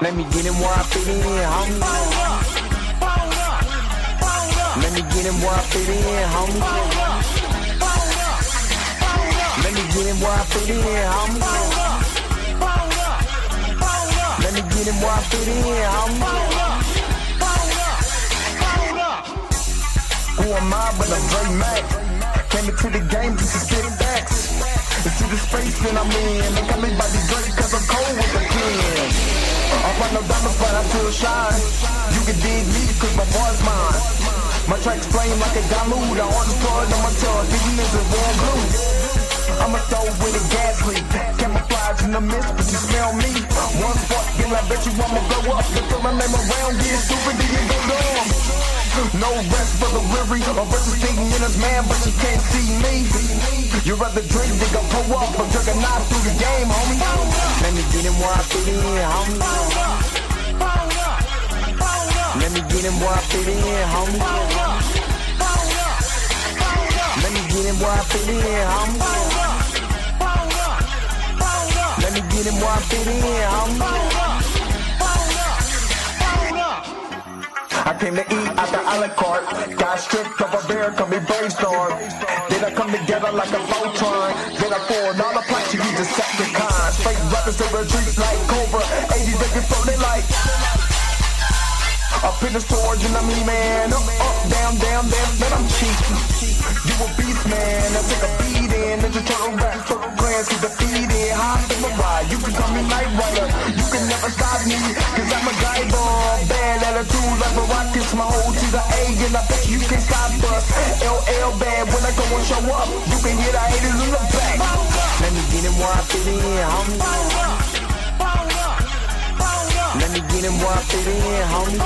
Let me get him where I fit in, homie. Let me get him where I fit in, homie. Let me get him where I fit in, homie. Let me get him where I fit in, homie. Who am I but a Dre Mac? Came into the game just to spit facts. Into the space that I'm in. They call me by the Drake cause I'm cold with the pen. I run no diamonds but I feel shine. You can dig me cause my boy's mine. My tracks flame like a dilute. I on the floor on my toes. These niggas warm blue. I'ma throw with a gas leak. Camouflage in the mist, but you smell me. One spark, then I bet you I'ma blow up. Then throw my name around, get stupid, then you go dumb. No rest for the weary. A versus thinking in his man, but you can't see me. You rather drink than go pull up, but drink a knife through the game, homie. Let me get him where I fit in, homie. Let me get him where I fit in, homie. Let me get him where I fit in, homie. Let me get him where I fit in, homie. I came to eat at the a la carte. Got stripped of a bear, call me brainstorm. Then I come together like a Voltron. Then I pour all the plaques, you use Decepticons. Straight rappers to retreats like Cobra. 80s they get floated like up in the storage and I'm E-man. Up, down, down, man, I'm cheap. You a beast, man. I take a beat in. Ninja Turtle rap, turtle plans, get defeated. Hot in my ride, you can call me Night Rider. You can never stop me, cause I'm a guy bomb. Bad attitude like a rocket, my whole to the A, and I bet you can stop us. LL bad, when I go and show up, you can hear the haters in the back. Let me get him where I fit in, homie. Let me get him where I fit in, homie.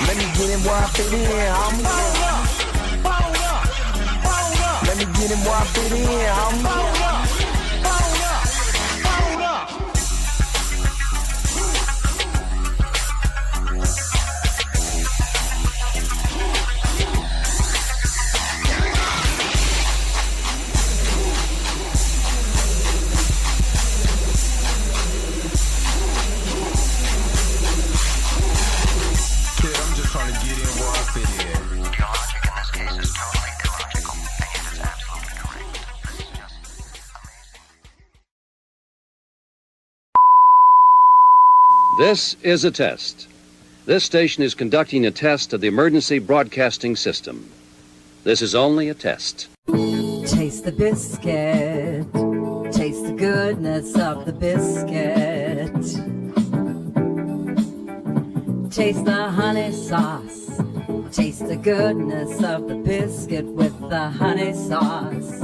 Let me get him where I fit in, homie. Let me get him where I fit in, homie. This is a test. This station is conducting a test of the emergency broadcasting system. This is only a test. Taste the biscuit. Taste the goodness of the biscuit. Taste the honey sauce. Taste the goodness of the biscuit with the honey sauce.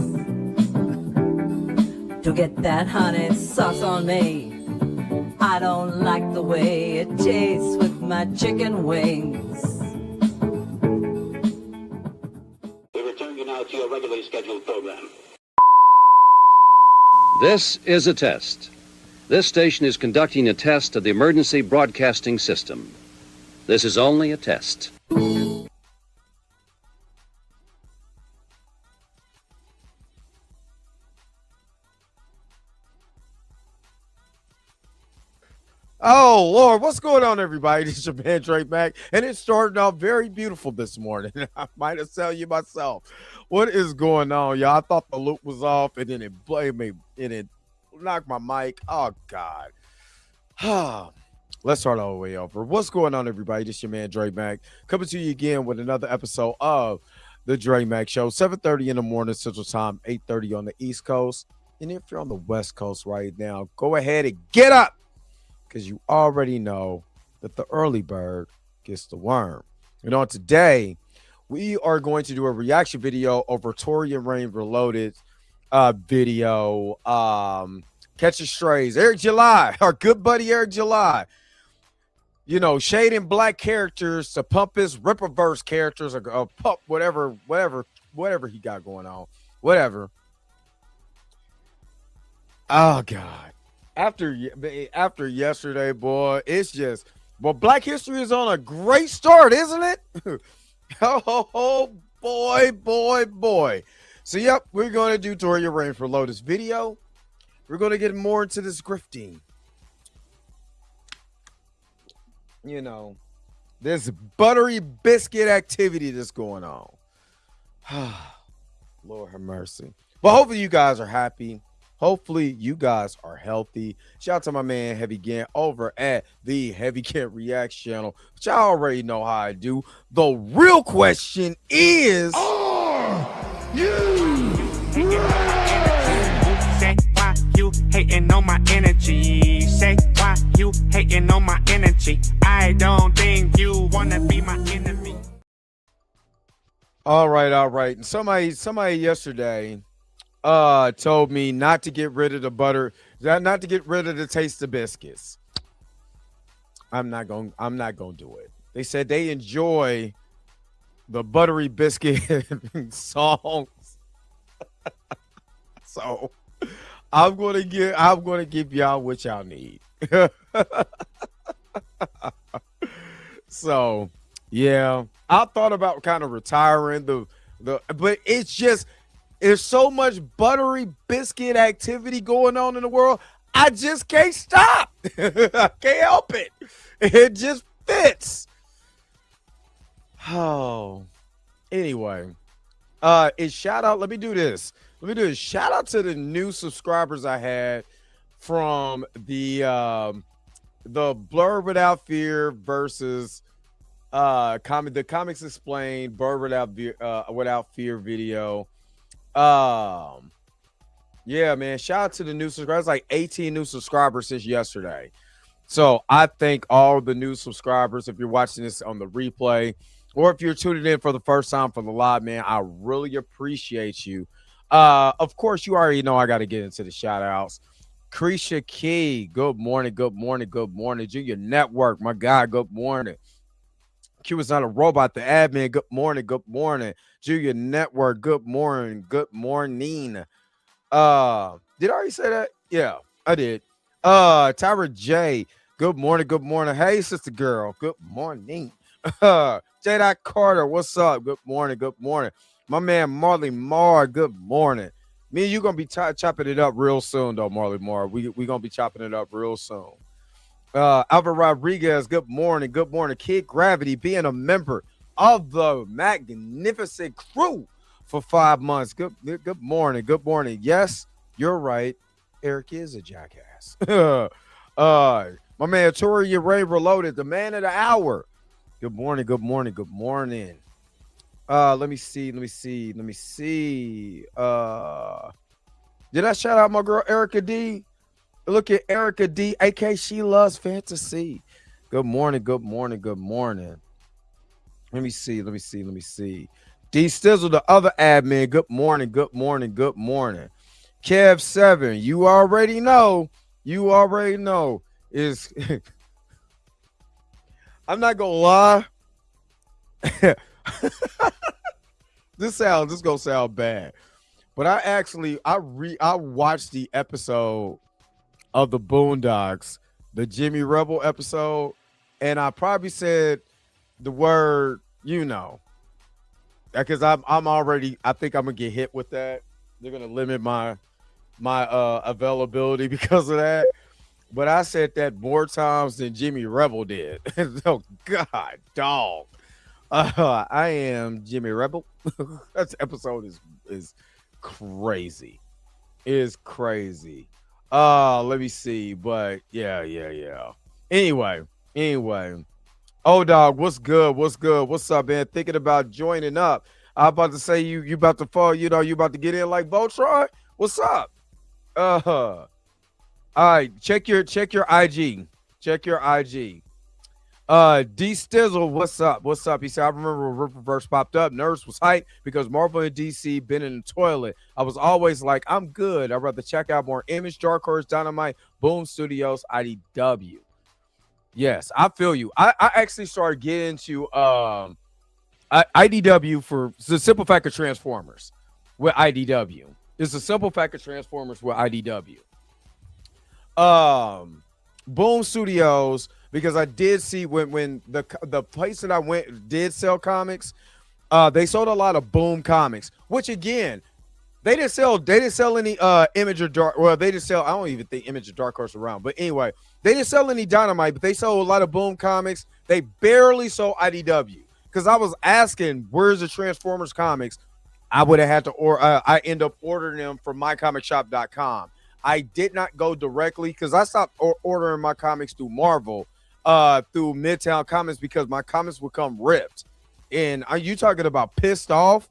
Don't get that honey sauce on me. I don't like the way it tastes with my chicken wings. We return you now to your regularly scheduled program. This is a test. This station is conducting a test of the emergency broadcasting system. This is only a test. Oh, Lord, what's going on, everybody? This is your man, Dre Mac, and it started out very beautiful this morning. I might have tell you myself. What is going on, y'all? I thought the loop was off, and then it blamed me, and it knocked my mic. Oh, God. Let's start all the way over. What's going on, everybody? This is your man, Dre Mac, coming to you again with another episode of the Dre Mac Show, 7:30 in the morning Central Time, 8:30 on the East Coast. And if you're on the West Coast right now, go ahead and get up, because you already know that the early bird gets the worm. And on today, we are going to do a reaction video over Tory and Rain Reloaded video. Catching Strays. Eric July, our good buddy Eric July. You know, shading black characters to pump his Rippaverse characters or pump whatever he got going on. Whatever. Oh, God. After yesterday, boy, it's just, well, Black History is on a great start, isn't it? Oh, boy. So, we're going to do Tory and Rain for Lotus video. We're going to get more into this grifting. you know, this buttery biscuit activity that's going on. Lord have mercy. But hopefully you guys are happy. Hopefully you guys are healthy. Shout out to my man Heavy Gant over at the Heavy Gant Reacts channel, which I already know how I do. The real question is, Say why you hating on my energy? Say why you hating on my energy? I don't think you wanna be my enemy. all right. And somebody yesterday told me not to get rid of the butter, not to get rid of the taste of biscuits. I'm not gonna do it. They said they enjoy the buttery biscuit songs. So I'm gonna give y'all what y'all need. So yeah, I thought about kind of retiring but it's just there's so much buttery biscuit activity going on in the world. I just can't stop. I can't help it. It just fits. Oh, anyway, it's shout out. Let me do this. Shout out to the new subscribers I had from the Blur Without Fear versus the Comics Explained Blur Without Fear video. Yeah, man. Shout out to the new subscribers. Like 18 new subscribers since yesterday. So I thank all the new subscribers. If you're watching this on the replay, or if you're tuning in for the first time for the live, man, I really appreciate you. Of course, you already know I got to get into the shout outs. Krisha Key, good morning. Junior Network, my guy, good morning. Q is not a robot, the admin, good morning. Junior Network, good morning. Did I already say that? Yeah, I did. Tyra J, good morning. Hey, sister girl, good morning. J. Carter, what's up? Good morning. My man Marley Marr, good morning. Me and you gonna be chopping it up real soon, though, Marley Marr. We gonna be chopping it up real soon. Alvaro Rodriguez, good morning. Kid Gravity, being a member of the magnificent crew for 5 months. Good morning. Yes, you're right. Eric is a jackass. My man Tori Ray Reloaded, the man of the hour. Good morning. Let me see. Did I shout out my girl Erica D? Look at Erica D, aka She Loves Fantasy. Good morning. Let me see. D Stizzle, the other admin. Good morning. Kev 7, you already know. Is I'm not gonna lie. This gonna sound bad, but I watched the episode of the Boondocks, the Jimmy Rebel episode, and I probably said the word, because I think I'm gonna get hit with that. They're gonna limit my availability because of that. But I said that more times than Jimmy Rebel did. Oh God, dog. I am Jimmy Rebel. That episode is crazy. Let me see. But yeah. Anyway. Oh dog, what's good? What's up, man? Thinking about joining up. I'm about to say you about to fall, you about to get in like Voltron. What's up? All right, check your IG. D Stizzle, what's up? He said, I remember when Rippaverse popped up, nerves was hyped because Marvel and DC been in the toilet. I was always like, I'm good. I'd rather check out more Image, Dark Horse, Dynamite, Boom Studios, IDW. Yes, I feel you. I actually started getting into IDW for the simple fact of Transformers with IDW. It's the simple fact of Transformers with IDW. Boom Studios, because I did see when the place that I went did sell comics, they sold a lot of Boom comics, which again, They didn't sell any Image or Dark. Well, they didn't sell. I don't even think Image or Dark Horse around. But anyway, they didn't sell any Dynamite, but they sold a lot of Boom Comics. They barely sold IDW because I was asking, "Where's the Transformers comics?" I would have had to, or I end up ordering them from mycomicshop.com. I did not go directly because I stopped ordering my comics through Marvel, through Midtown Comics because my comics would come ripped. And are you talking about pissed off?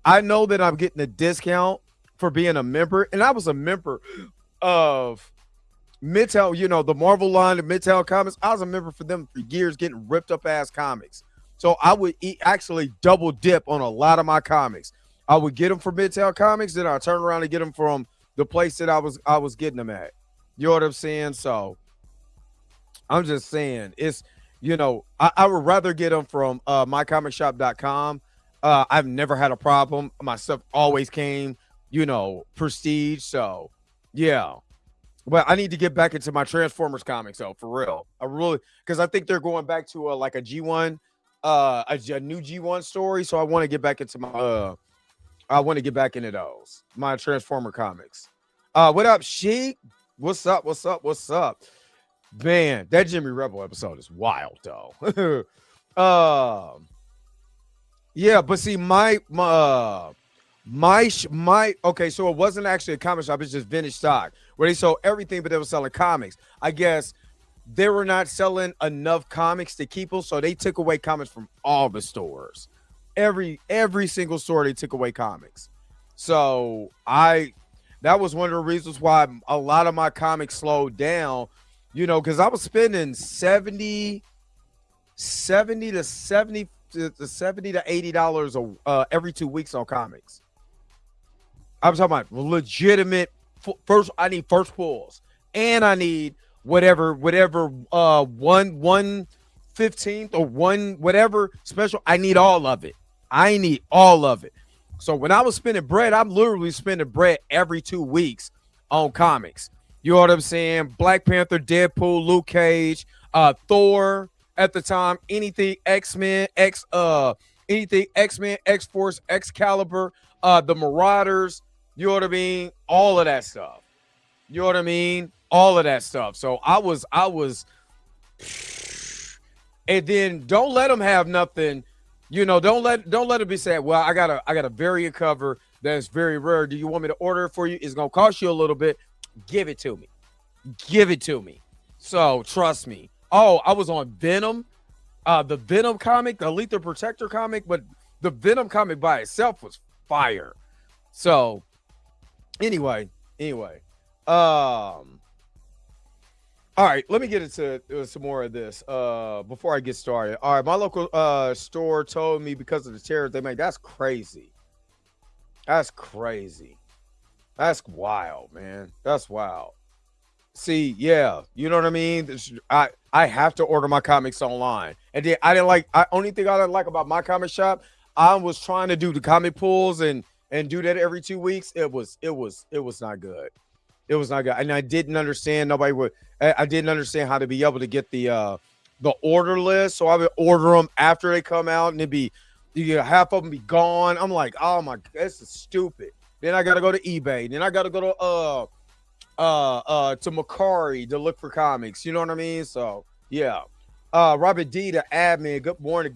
I know that I'm getting a discount for being a member, and I was a member of Midtown, you know, the Marvel line of Midtown Comics. I was a member for them for years, getting ripped up ass comics. So I would actually double dip on a lot of my comics. I would get them from Midtown Comics, then I'd turn around and get them from the place that I was getting them at. You know what I'm saying? So I'm just saying it's, you know, I would rather get them from mycomicshop.com. I've never had a problem. My stuff always came, you know, prestige. So, yeah. But I need to get back into my Transformers comics, though, for real. I really, because I think they're going back to like a G1, a new G1 story. So I want to get back into my, I want to get back into those, my Transformer comics. What up, Sheik? What's up? What's up? What's up? Man, that Jimmy Rebel episode is wild, though. Yeah, but see, my okay, so it wasn't actually a comic shop, it's just vintage stock where they sold everything, but they were selling comics. I guess they were not selling enough comics to keep them, so they took away comics from all the stores. Every single store they took away comics. So that was one of the reasons why a lot of my comics slowed down, you know, because I was spending 70 to $80 every 2 weeks on comics. I'm talking about legitimate first. I need first pulls, and I need whatever 1/15th or whatever special. I need all of it. I need all of it. So when I was spending bread, I'm literally spending bread every 2 weeks on comics. You know what I'm saying? Black Panther, Deadpool, Luke Cage, Thor. At the time, anything X-Men, anything X-Men, X-Force, Excalibur, the Marauders, you know what I mean? All of that stuff. You know what I mean? All of that stuff. So I was, and then don't let them have nothing, you know, don't let them be said, well, I got a variant cover that's very rare. Do you want me to order it for you? It's gonna cost you a little bit. Give it to me. Give it to me. So trust me. Oh, I was on Venom, the Venom comic, the Lethal Protector comic, but the Venom comic by itself was fire. So, anyway. All right, let me get into some more of this before I get started. All right, my local store told me because of the tariffs they make. That's crazy. That's crazy. That's wild, man. That's wild. See, yeah, you know what I mean? I have to order my comics online. And then only thing I didn't like about my comic shop, I was trying to do the comic pulls and do that every 2 weeks. It was not good. It was not good. And I didn't understand I didn't understand how to be able to get the order list. So I would order them after they come out and half of them be gone. I'm like, oh my, this is stupid. Then I got to go to eBay. Then I got to go to Macari to look for comics. You know what I mean? So yeah. Robert D, the admin. Good morning.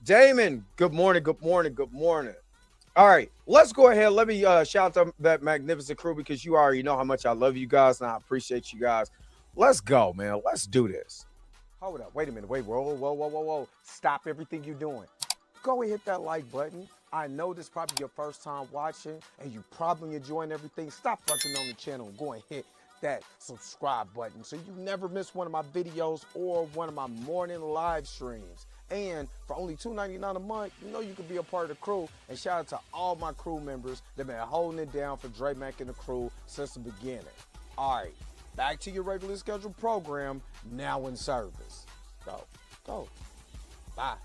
Damon, good morning. All right, let's go ahead. Let me shout out that magnificent crew because you already know how much I love you guys and I appreciate you guys. Let's go, man. Let's do this. Hold up. Wait a minute. Wait. Whoa. Stop everything you're doing. Go and hit that like button. I know this is probably your first time watching and you probably enjoying everything. Stop fucking on the channel and go and hit that subscribe button so you never miss one of my videos or one of my morning live streams. And for only $2.99 a month, you know you can be a part of the crew. And shout out to all my crew members that have been holding it down for Dre Mack and the crew since the beginning. All right, back to your regularly scheduled program, now in service. Go. Bye.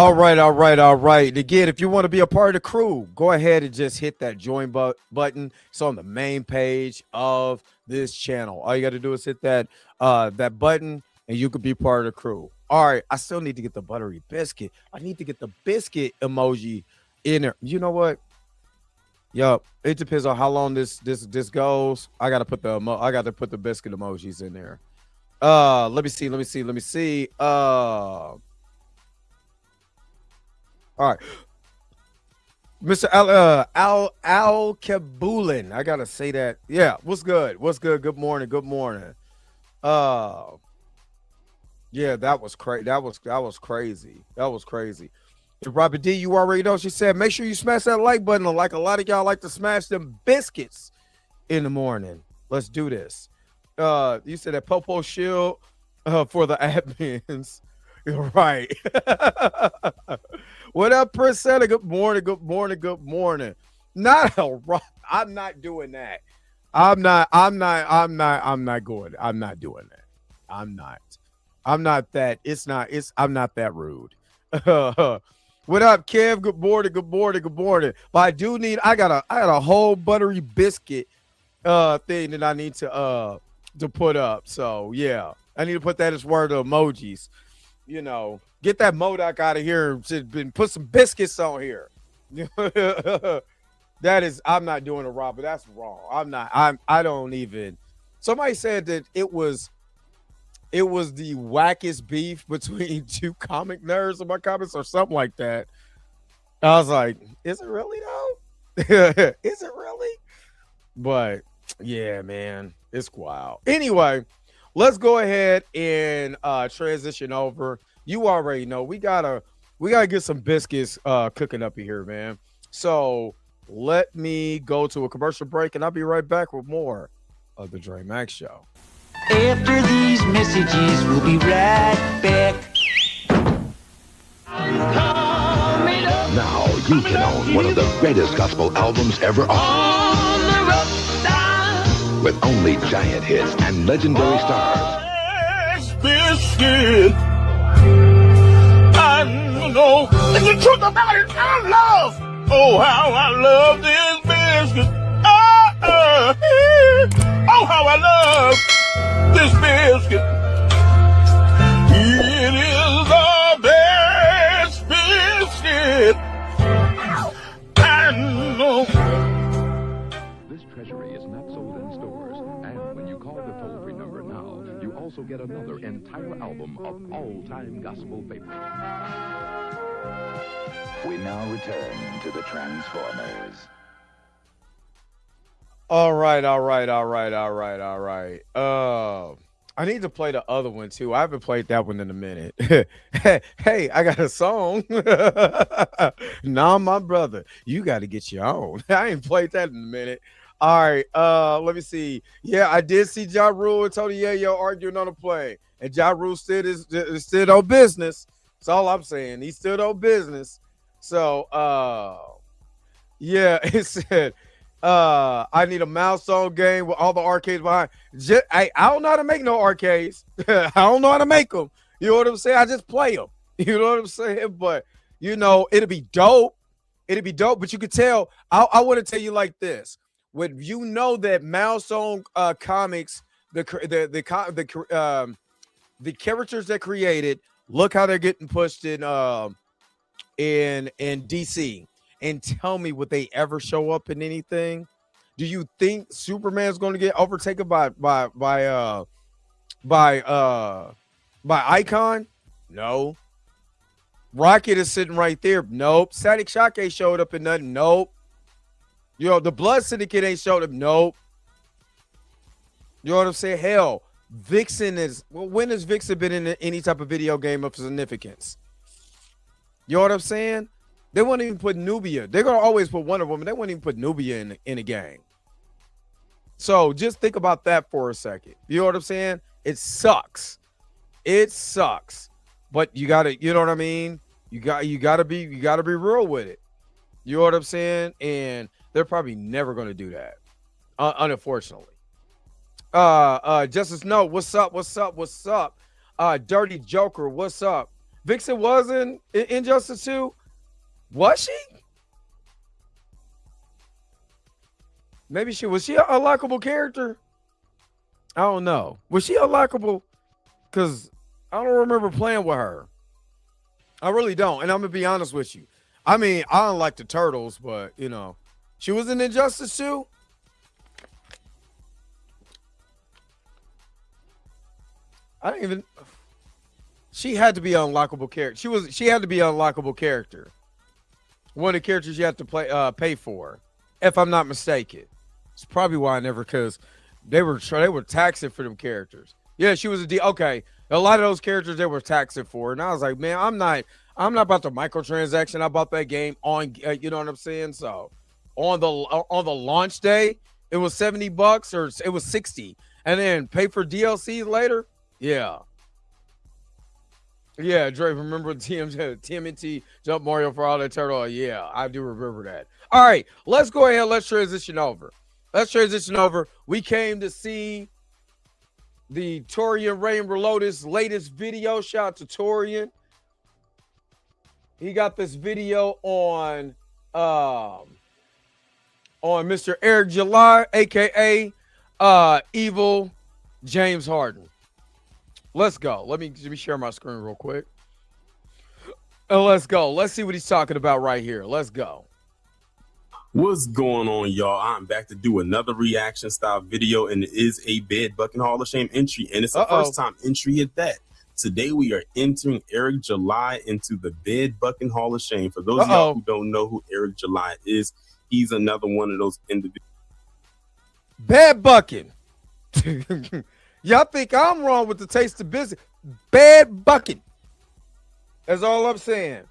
All right, all right, all right. Again, if you want to be a part of the crew, go ahead and just hit that join button. It's on the main page of this channel. All you got to do is hit that that button, and you could be part of the crew. All right, I still need to get the buttery biscuit. I need to get the biscuit emoji in there. You know what? Yup, it depends on how long this goes. I gotta put the biscuit emojis in there. Let me see. All right. Mr. Al Kabulin. I gotta say that. Yeah, what's good? What's good? Good morning. Good morning. Yeah, that was crazy. That was crazy. That was crazy. Robert D, you already know. She said, make sure you smash that like button. Like a lot of y'all like to smash them biscuits in the morning. Let's do this. You said that Popo shield for the admins. Right. What up, Priscilla? Good morning. Good morning. Good morning. Not a rock. I'm not doing that. I'm not going. I'm not doing that. I'm not that. I'm not that rude. What up, Kev? Good morning. Good morning. Good morning. But I do need. I got a whole buttery biscuit thing that I need to put up. So yeah, I need to put that as one of the emojis. You know, get that Modoc out of here and put some biscuits on here. I'm not doing it, Robert. That's wrong. I don't even. Somebody said that it was the wackest beef between two comic nerds in my comments or something like that. I was like, is it really though? Is it really? But yeah, man, it's wild. Anyway, let's go ahead and transition over. You already know we gotta get some biscuits cooking up in here, man. So let me go to a commercial break, and I'll be right back with more of the Dre Max Show. After these messages, we'll be right back. Now you can own one of the greatest gospel albums ever on the road, with only giant hits and legendary stars. Biscuit. I know the truth about it. I love. Oh, how I love this biscuit. Oh, how I love this biscuit. It is the best biscuit. I know. This treasury is not sold in stores, and when you call the toll-free number now, you also get another entire album of all-time gospel favorites. We now return to the Transformers. All right. I need to play the other one too. I haven't played that one in a minute. Hey, I got a song. Nah, my brother, you got to get your own. I ain't played that in a minute. All right, let me see. Yeah, I did see Ja Rule and Tony Yayo arguing on the plane, and Ja Rule still on business. That's all I'm saying. He still on business. So, yeah, it said, I need a milestone game with all the arcades behind. I don't know how to make no arcades. I don't know how to make them. You know what I'm saying? I just play them. You know what I'm saying? But, you know, it'd be dope. But you could tell, I want to tell you like this. When you know that milestone comics, the characters that created, look how they're getting pushed in DC. And tell me, would they ever show up in anything? Do you think Superman's going to get overtaken by Icon? No. Rocket is sitting right there. Nope. Static Shock ain't showed up in nothing. Nope. You know, the Blood Syndicate ain't showed up. Nope. You know what I'm saying? Hell, Vixen is. Well, when has Vixen been in any type of video game of significance? You know what I'm saying? They won't even put Nubia. They're gonna always put Wonder Woman. They won't even put Nubia in a game. So just think about that for a second. You know what I'm saying? It sucks. It sucks. But you gotta, you know what I mean? You gotta be real with it. You know what I'm saying? And they're probably never gonna do that. Unfortunately. Justice No, what's up? Dirty Joker, what's up? Vixen was in Injustice 2? Was she? Maybe she was. She an unlockable character? I don't know. Was she unlockable? Because I don't remember playing with her. I really don't. And I'm going to be honest with you. I mean, I don't like the Turtles, but, you know, she was in Injustice 2? I didn't even. She had to be an unlockable character. She had to be an unlockable character. One of the characters you have to pay for, if I'm not mistaken. It's probably why I never, because they were taxing for them characters. Yeah, she was okay. A lot of those characters they were taxing for, and I was like, man, I'm not about the microtransaction. I bought that game on, you know what I'm saying? So on the launch day, it was $70 or it was 60, and then pay for DLC later. Yeah. Yeah, Dre, remember TMNT Jump Mario for all that turtle? Yeah, I do remember that. All right, let's go ahead. Let's transition over. We came to see the Torian Rain Reloaded's latest video. Shout out to Torian. He got this video on Mr. Eric July, aka Evil James Harden. Let's go. Let me share my screen real quick. Let's go. Let's see what he's talking about right here. Let's go. What's going on, y'all? I'm back to do another reaction style video, and it is a Bed Bucking Hall of Shame entry, and it's a first time entry at that. Today we are entering Eric July into the Bed Bucking Hall of Shame. For those of y'all who don't know who Eric July is, he's another one of those individuals. Bed bucking. Y'all think I'm wrong with the taste of business? Bed bucking. That's all I'm saying.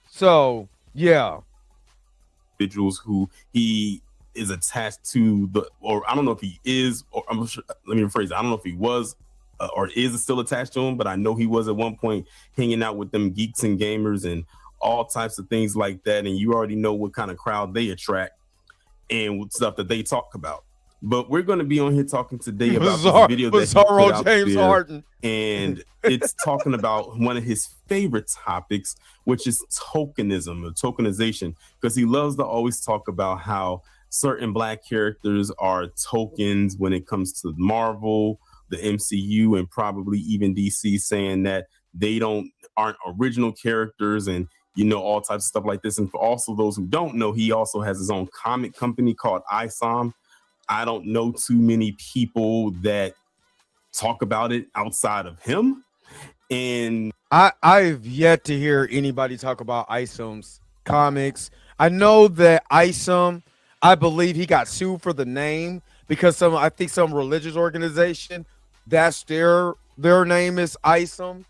So, yeah. Individuals who he is attached to, or I don't know if he is, or I'm sure, let me rephrase it. I don't know if he was or is still attached to him, but I know he was at one point hanging out with them geeks and gamers and all types of things like that. And you already know what kind of crowd they attract and what stuff that they talk about. But we're going to be on here talking today about this video that he put out James there, Harden. and it's talking about one of his favorite topics, which is tokenism or tokenization, because he loves to always talk about how certain Black characters are tokens when it comes to Marvel, the MCU, and probably even DC, saying that they aren't original characters and, you know, all types of stuff like this. And for also those who don't know, he also has his own comic company called ISOM. I don't know too many people that talk about it outside of him. And I've yet to hear anybody talk about ISOM's comics. I know that ISOM, I believe he got sued for the name because I think some religious organization, that's their name is ISOM.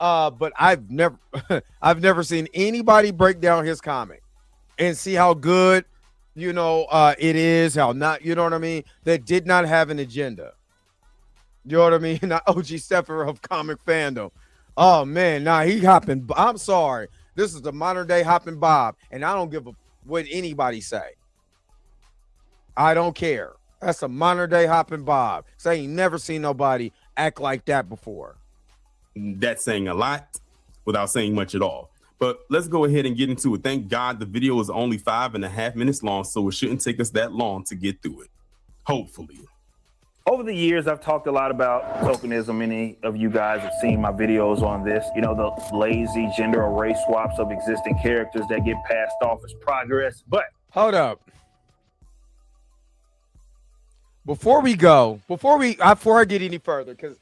But I've never seen anybody break down his comic and see how good, you know, it is, how not, you know what I mean? That did not have an agenda. You know what I mean? Not OG Stepper of comic fandom. Oh, man, he hopping. I'm sorry. This is the modern day hopping Bob, and I don't give a what anybody say. I don't care. That's a modern day hopping Bob. So I ain't never seen nobody act like that before. That's saying a lot without saying much at all. But let's go ahead and get into it. Thank God the video is only 5.5 minutes long, so it shouldn't take us that long to get through it. Hopefully. Over the years, I've talked a lot about tokenism. Many of you guys have seen my videos on this. You know, the lazy gender or race swaps of existing characters that get passed off as progress. But hold up. Before I get any further, because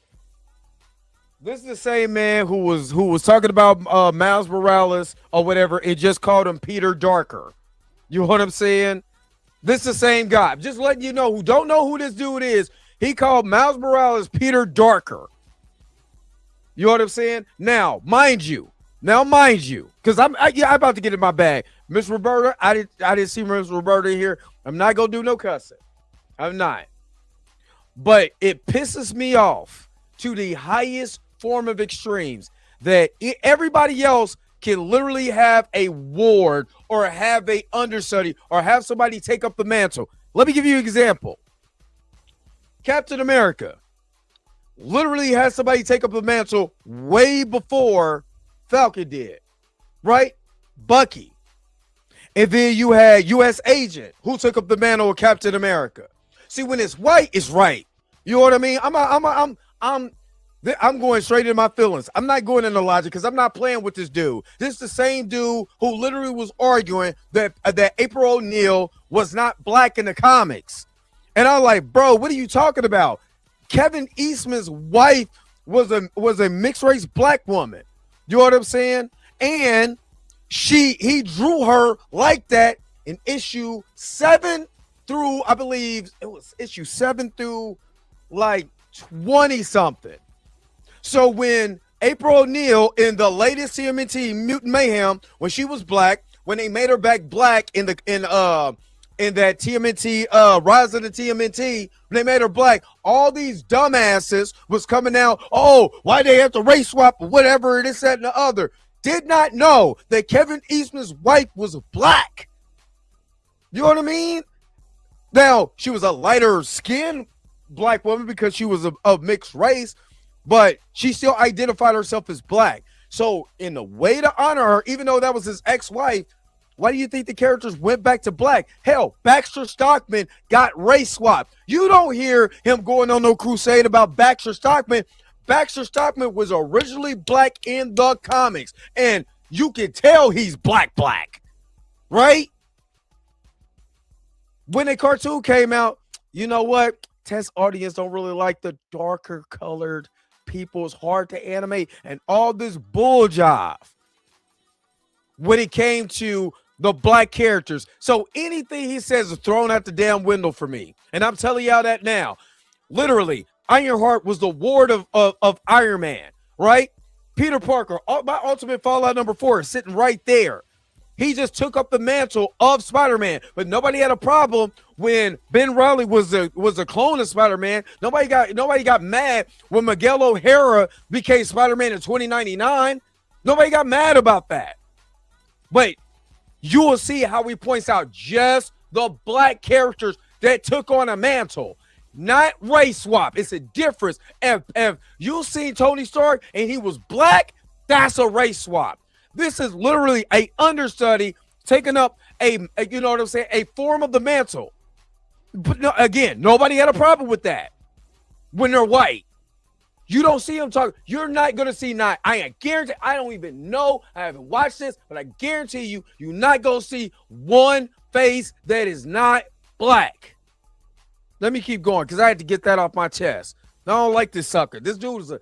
this is the same man who was talking about Miles Morales or whatever. It just called him Peter Darker. You know what I'm saying? This is the same guy. Just letting you know who don't know who this dude is. He called Miles Morales Peter Darker. You know what I'm saying? Now, mind you, because I'm about to get in my bag. Miss Roberta, I didn't see Miss Roberta here. I'm not gonna do no cussing. I'm not. But it pisses me off to the highest form of extremes that everybody else can literally have a ward or have a understudy or have somebody take up the mantle. Let me give you an example. Captain America. literally had somebody take up the mantle way before Falcon did, right? Bucky. And then you had U.S. Agent, who took up the mantle of Captain America. See, when it's white, it's right. You know what I mean? I'm going straight into my feelings. I'm not going into logic because I'm not playing with this dude. This is the same dude who literally was arguing that April O'Neil was not black in the comics. And I'm like, bro, what are you talking about? Kevin Eastman's wife was a mixed race black woman. You know what I'm saying? And he drew her like that in issue 7 through, I believe it was issue 7 through like 20 something. So when April O'Neil in the latest TMNT Mutant Mayhem, when she was black, when they made her back black in that TMNT Rise of the TMNT, when they made her black, all these dumbasses was coming out, oh, why they have to race swap or whatever it is, that, and the other. Did not know that Kevin Eastman's wife was black. You know what I mean? Now, she was a lighter skinned black woman because she was of mixed race, but she still identified herself as black. So in the way to honor her, even though that was his ex-wife, why do you think the characters went back to black? Hell, Baxter Stockman got race swapped. You don't hear him going on no crusade about Baxter Stockman. Baxter Stockman was originally black in the comics, and you can tell he's black, right? When the cartoon came out, you know what? Test audience don't really like the darker colored people. It's hard to animate and all this bull jive when it came to the black characters. So anything he says is thrown out the damn window for me. And I'm telling y'all that now. Literally, Ironheart was the ward of Iron Man, right? Peter Parker, my Ultimate Fallout number 4 is sitting right there. He just took up the mantle of Spider-Man, but nobody had a problem when Ben Reilly was a clone of Spider-Man. Nobody got mad when Miguel O'Hara became Spider-Man in 2099. Nobody got mad about that. But you will see how he points out just the black characters that took on a mantle. Not race swap. It's a difference. If you seen Tony Stark and he was black, that's a race swap. This is literally a understudy taking up a you know what I'm saying, a form of the mantle. But no, again, nobody had a problem with that when they're white. You don't see them talk. You're not going to see not. I guarantee. I don't even know. I haven't watched this, but I guarantee you're not going to see one face that is not black. Let me keep going because I had to get that off my chest. I don't like this sucker. This dude's a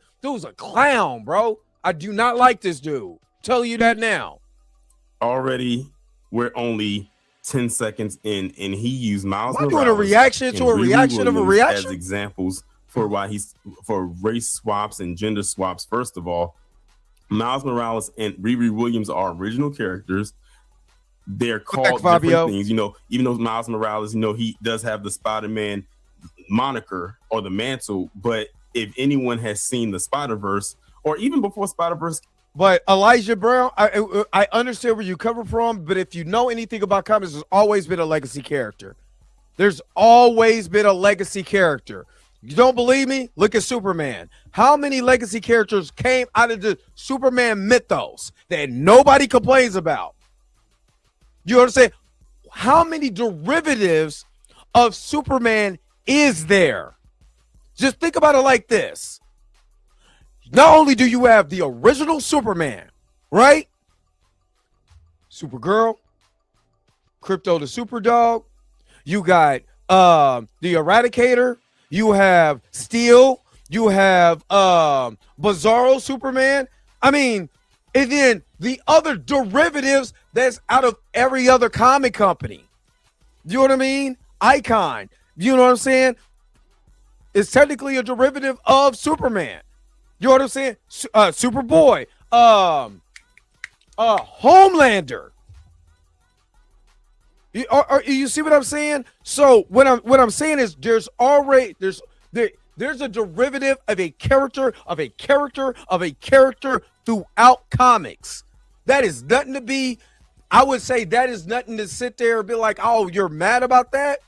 clown, bro. I do not like this dude. Tell you that now. Already, we're only 10 seconds in, and he used Miles Morales. I'm doing a reaction to a reaction of a reaction as examples for why he's for race swaps and gender swaps. First of all, Miles Morales and Riri Williams are original characters. They're called different things, you know. Even though Miles Morales, you know, he does have the Spider-Man moniker or the mantle, but if anyone has seen the Spider-Verse or even before Spider-Verse. But Elijah Brown, I understand where you come from, but if you know anything about comics, there's always been a legacy character. There's always been a legacy character. You don't believe me? Look at Superman. How many legacy characters came out of the Superman mythos that nobody complains about? You understand? How many derivatives of Superman is there? Just think about it like this. Not only do you have the original Superman, right? Supergirl, Crypto the Superdog, you got the Eradicator, you have Steel, you have Bizarro Superman. I mean, and then the other derivatives that's out of every other comic company. You know what I mean? Icon. You know what I'm saying? It's technically a derivative of Superman. You know what I'm saying? Superboy. Homelander. You see what I'm saying? So what I'm saying is there's a derivative of a character throughout comics. That is nothing to be, I would say that is nothing to sit there and be like, oh, you're mad about that?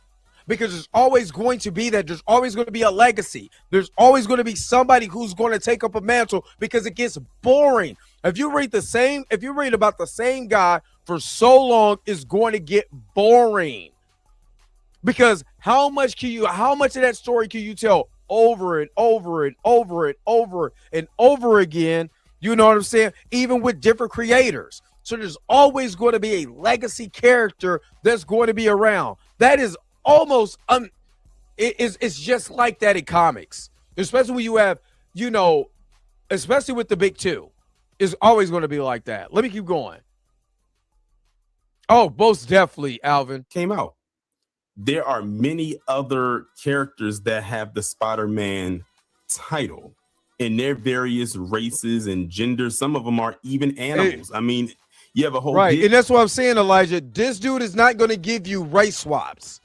because there's always going to be that. There's always going to be a legacy. There's always going to be somebody who's going to take up a mantle because it gets boring. If you read about the same guy for so long, it's going to get boring. Because how much of that story can you tell over and over and over and over and over again? You know what I'm saying? Even with different creators. So there's always going to be a legacy character that's going to be around. That is almost it's just like that in comics. Especially when you have, especially with the big two. It's always going to be like that. Let me keep going. Oh, most definitely, Alvin. Came out. There are many other characters that have the Spider-Man title in their various races and genders. Some of them are even animals. I mean, you have a whole right, and that's what I'm saying, Elijah. This dude is not going to give you race swaps.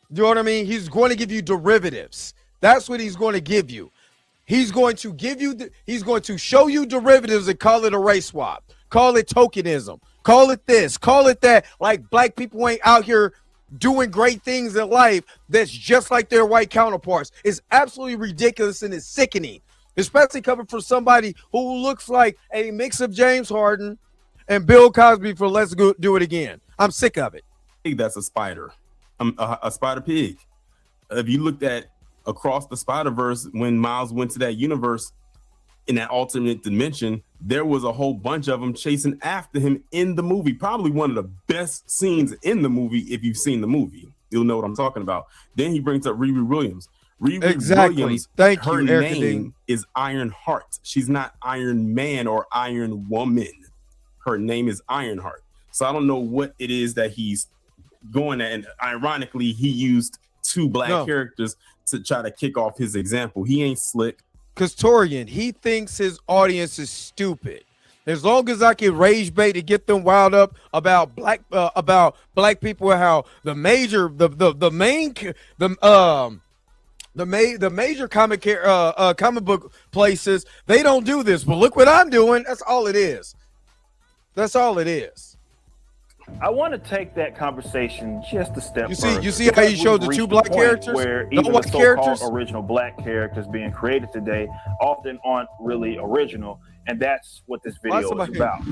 You know what I mean? He's going to give you derivatives. That's what he's going to give you. He's going to give you. He's going to show you derivatives and call it a race swap. Call it tokenism. Call it this. Call it that. Like black people ain't out here doing great things in life that's just like their white counterparts. It's absolutely ridiculous and it's sickening, especially coming from somebody who looks like a mix of James Harden and Bill Cosby for Let's Go Do It Again. I'm sick of it. That's a spider, a spider pig. If you looked at across the Spider-Verse, when Miles went to that universe in that alternate dimension, there was a whole bunch of them chasing after him in the movie. Probably one of the best scenes in the movie. If you've seen the movie, you'll know what I'm talking about. Then he brings up Riri Williams. Exactly. Williams, Thank her you, name is Iron Heart. She's not Iron Man or Iron Woman. Her name is Ironheart. So I don't know what it is that he's going at. And ironically, he used two black characters to try to kick off his example. He ain't slick. Because Torian, he thinks his audience is stupid. As long as I can rage bait to get them wild up about black people, how the major comic book places, they don't do this. But look what I'm doing. That's all it is. That's all it is. I want to take that conversation just a step further. You see how he showed the two black characters? Where even the so-called original black characters being created today often aren't really original, and that's what this video is about.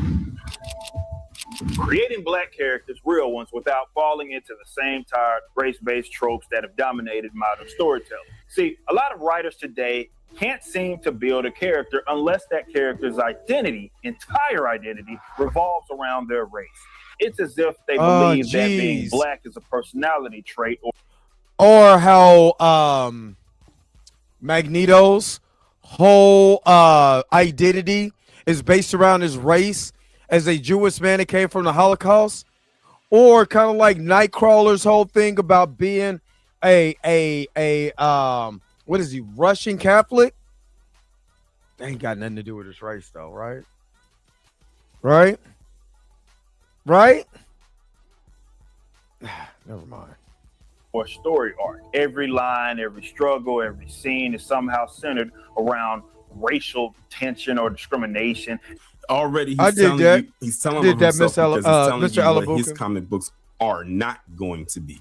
Creating black characters, real ones, without falling into the same tired race-based tropes that have dominated modern storytelling. See, a lot of writers today can't seem to build a character unless that character's entire identity, revolves around their race. It's as if they believe that being black is a personality trait. Or how Magneto's whole identity is based around his race as a Jewish man that came from the Holocaust. Or kind of like Nightcrawler's whole thing about being what is he, Russian Catholic? That ain't got nothing to do with his race though, right? Right? Never mind. Or story arc. Every line, every struggle, every scene is somehow centered around racial tension or discrimination. Already, he's telling you what his comic books are not going to be.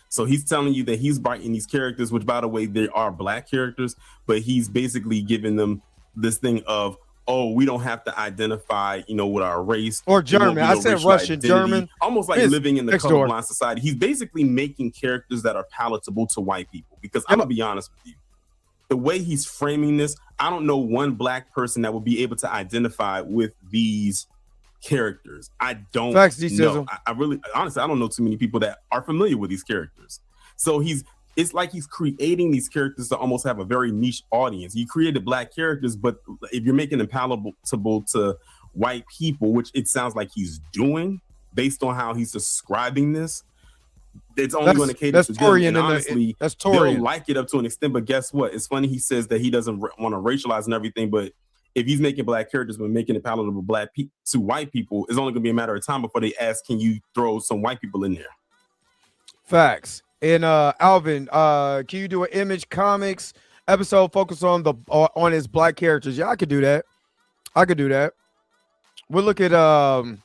So he's telling you that he's writing these characters, which, by the way, they are black characters, but he's basically giving them this thing of, oh, we don't have to identify, with our race. Or German. I said Russian, identity. German. Almost like living in the colorblind society. He's basically making characters that are palatable to white people. Because I'm going to be honest with you. The way he's framing this, I don't know one black person that would be able to identify with these characters. I don't know. I really, honestly, I don't know too many people that are familiar with these characters. So it's like he's creating these characters to almost have a very niche audience. You created black characters, but if you're making them palatable to white people, which it sounds like he's doing based on how he's describing this, it's only going to cater to them. And honestly, they'll like it up to an extent, but guess what? It's funny he says that he doesn't want to racialize and everything, but if he's making black characters but making it palatable to white people, it's only going to be a matter of time before they ask, can you throw some white people in there? Facts. And Alvin, can you do an Image Comics episode focused on his black characters? Yeah, I could do that. We'll look at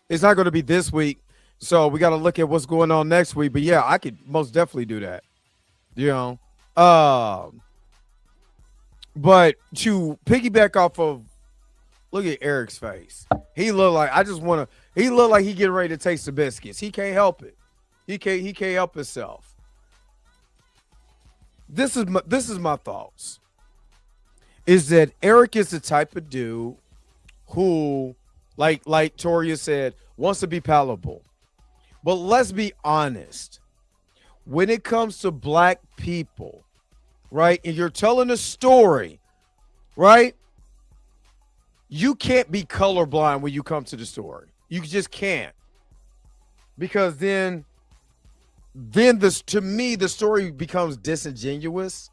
it's not going to be this week, so we got to look at what's going on next week. But yeah, I could most definitely do that. You know, but to piggyback off of, look at Eric's face. He look like he look like he getting ready to taste the biscuits. He can't help it. He can't help himself. This is my thoughts. Is that Eric is the type of dude who, like Toria said, wants to be palatable. But let's be honest. When it comes to black people, right, and you're telling a story, right, you can't be colorblind when you come to the story. You just can't. Because then this, to me, the story becomes disingenuous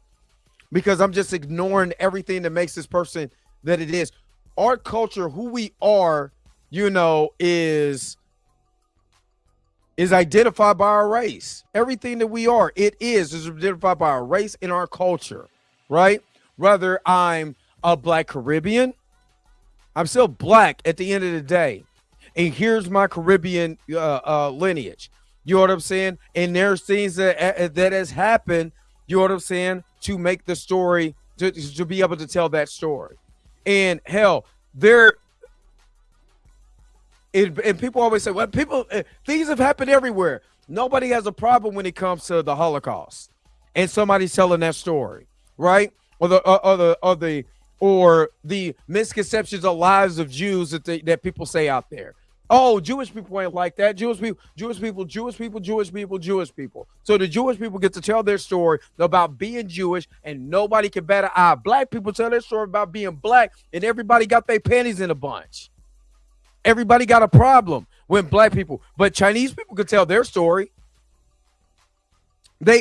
because I'm just ignoring everything that makes this person that it is. Our culture, who we are, you know, is identified by our race. Everything that we are, it is identified by our race and our culture, right? Whether I'm a Black Caribbean, I'm still Black at the end of the day. And here's my Caribbean lineage. You know what I'm saying? And there's things that has happened, you know what I'm saying, to make the story, to be able to tell that story. And hell, and people always say, well, things have happened everywhere. Nobody has a problem when it comes to the Holocaust and somebody's telling that story, right? Or the misconceptions of lives of Jews that people say out there. Oh, Jewish people ain't like that. Jewish people. So the Jewish people get to tell their story about being Jewish, and nobody can bat an eye. Black people tell their story about being Black, and everybody got their panties in a bunch. Everybody got a problem when Black people, but Chinese people could tell their story.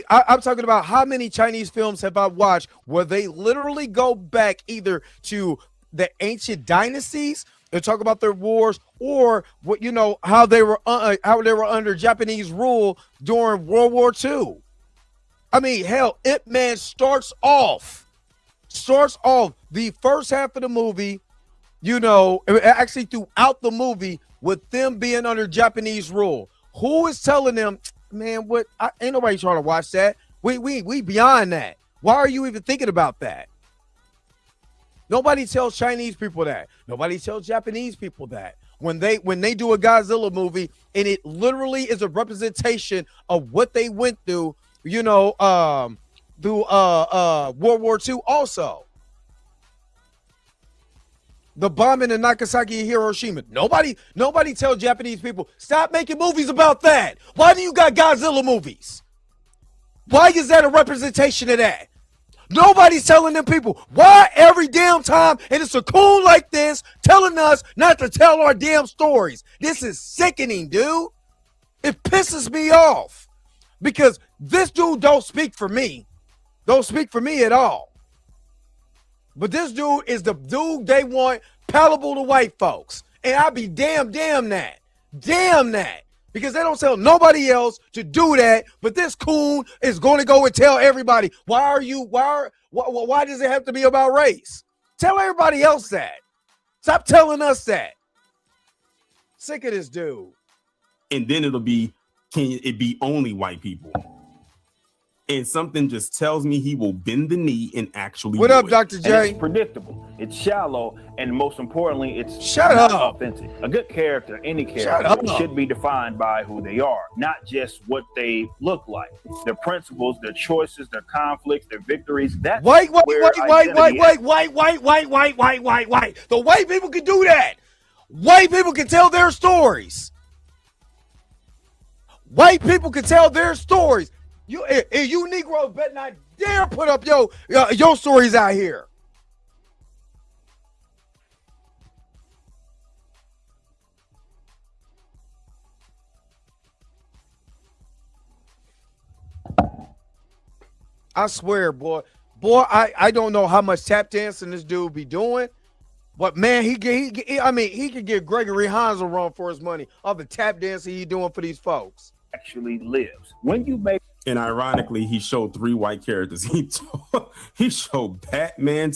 I'm talking about how many Chinese films have I watched where they literally go back either to the ancient dynasties and talk about their wars, or what, you know, how they were under Japanese rule during World War II. I mean, hell, Ip Man starts off the first half of the movie, you know, actually throughout the movie, with them being under Japanese rule. Who is telling them, man, what? Ain't nobody trying to watch that. We beyond that. Why are you even thinking about that? Nobody tells Chinese people that. Nobody tells Japanese people that. When they do a Godzilla movie and it literally is a representation of what they went through, you know, through World War II also. The bombing in Nagasaki and Hiroshima. Nobody tells Japanese people, stop making movies about that. Why do you got Godzilla movies? Why is that a representation of that? Nobody's telling them people. Why every damn time, and it's a coon like this telling us not to tell our damn stories? This is sickening, dude. It pisses me off because this dude don't speak for me. Don't speak for me at all. But this dude is the dude they want palatable to white folks. And I be damn that. Damn that. Because they don't tell nobody else to do that. But this coon is going to go and tell everybody, why does it have to be about race? Tell everybody else that. Stop telling us that. Sick of this dude. And then it'll be, can it be only white people? And something just tells me he will bend the knee and actually. What up, Dr. J? It's predictable. It's shallow, and most importantly, it's Shut not up. authentic. A good character, any character, should be defined by who they are, not just what they look like. Their principles, their choices, their conflicts, their victories. That's White. The white people can do that. White people can tell their stories. White people can tell their stories. You Negroes better not dare put up your stories out here. I swear, boy, I don't know how much tap dancing this dude be doing, but man, he could get Gregory Hines a run for his money of the tap dancing he doing for these folks. Actually lives. When you make. And ironically, he showed 3 white characters. He showed Batman,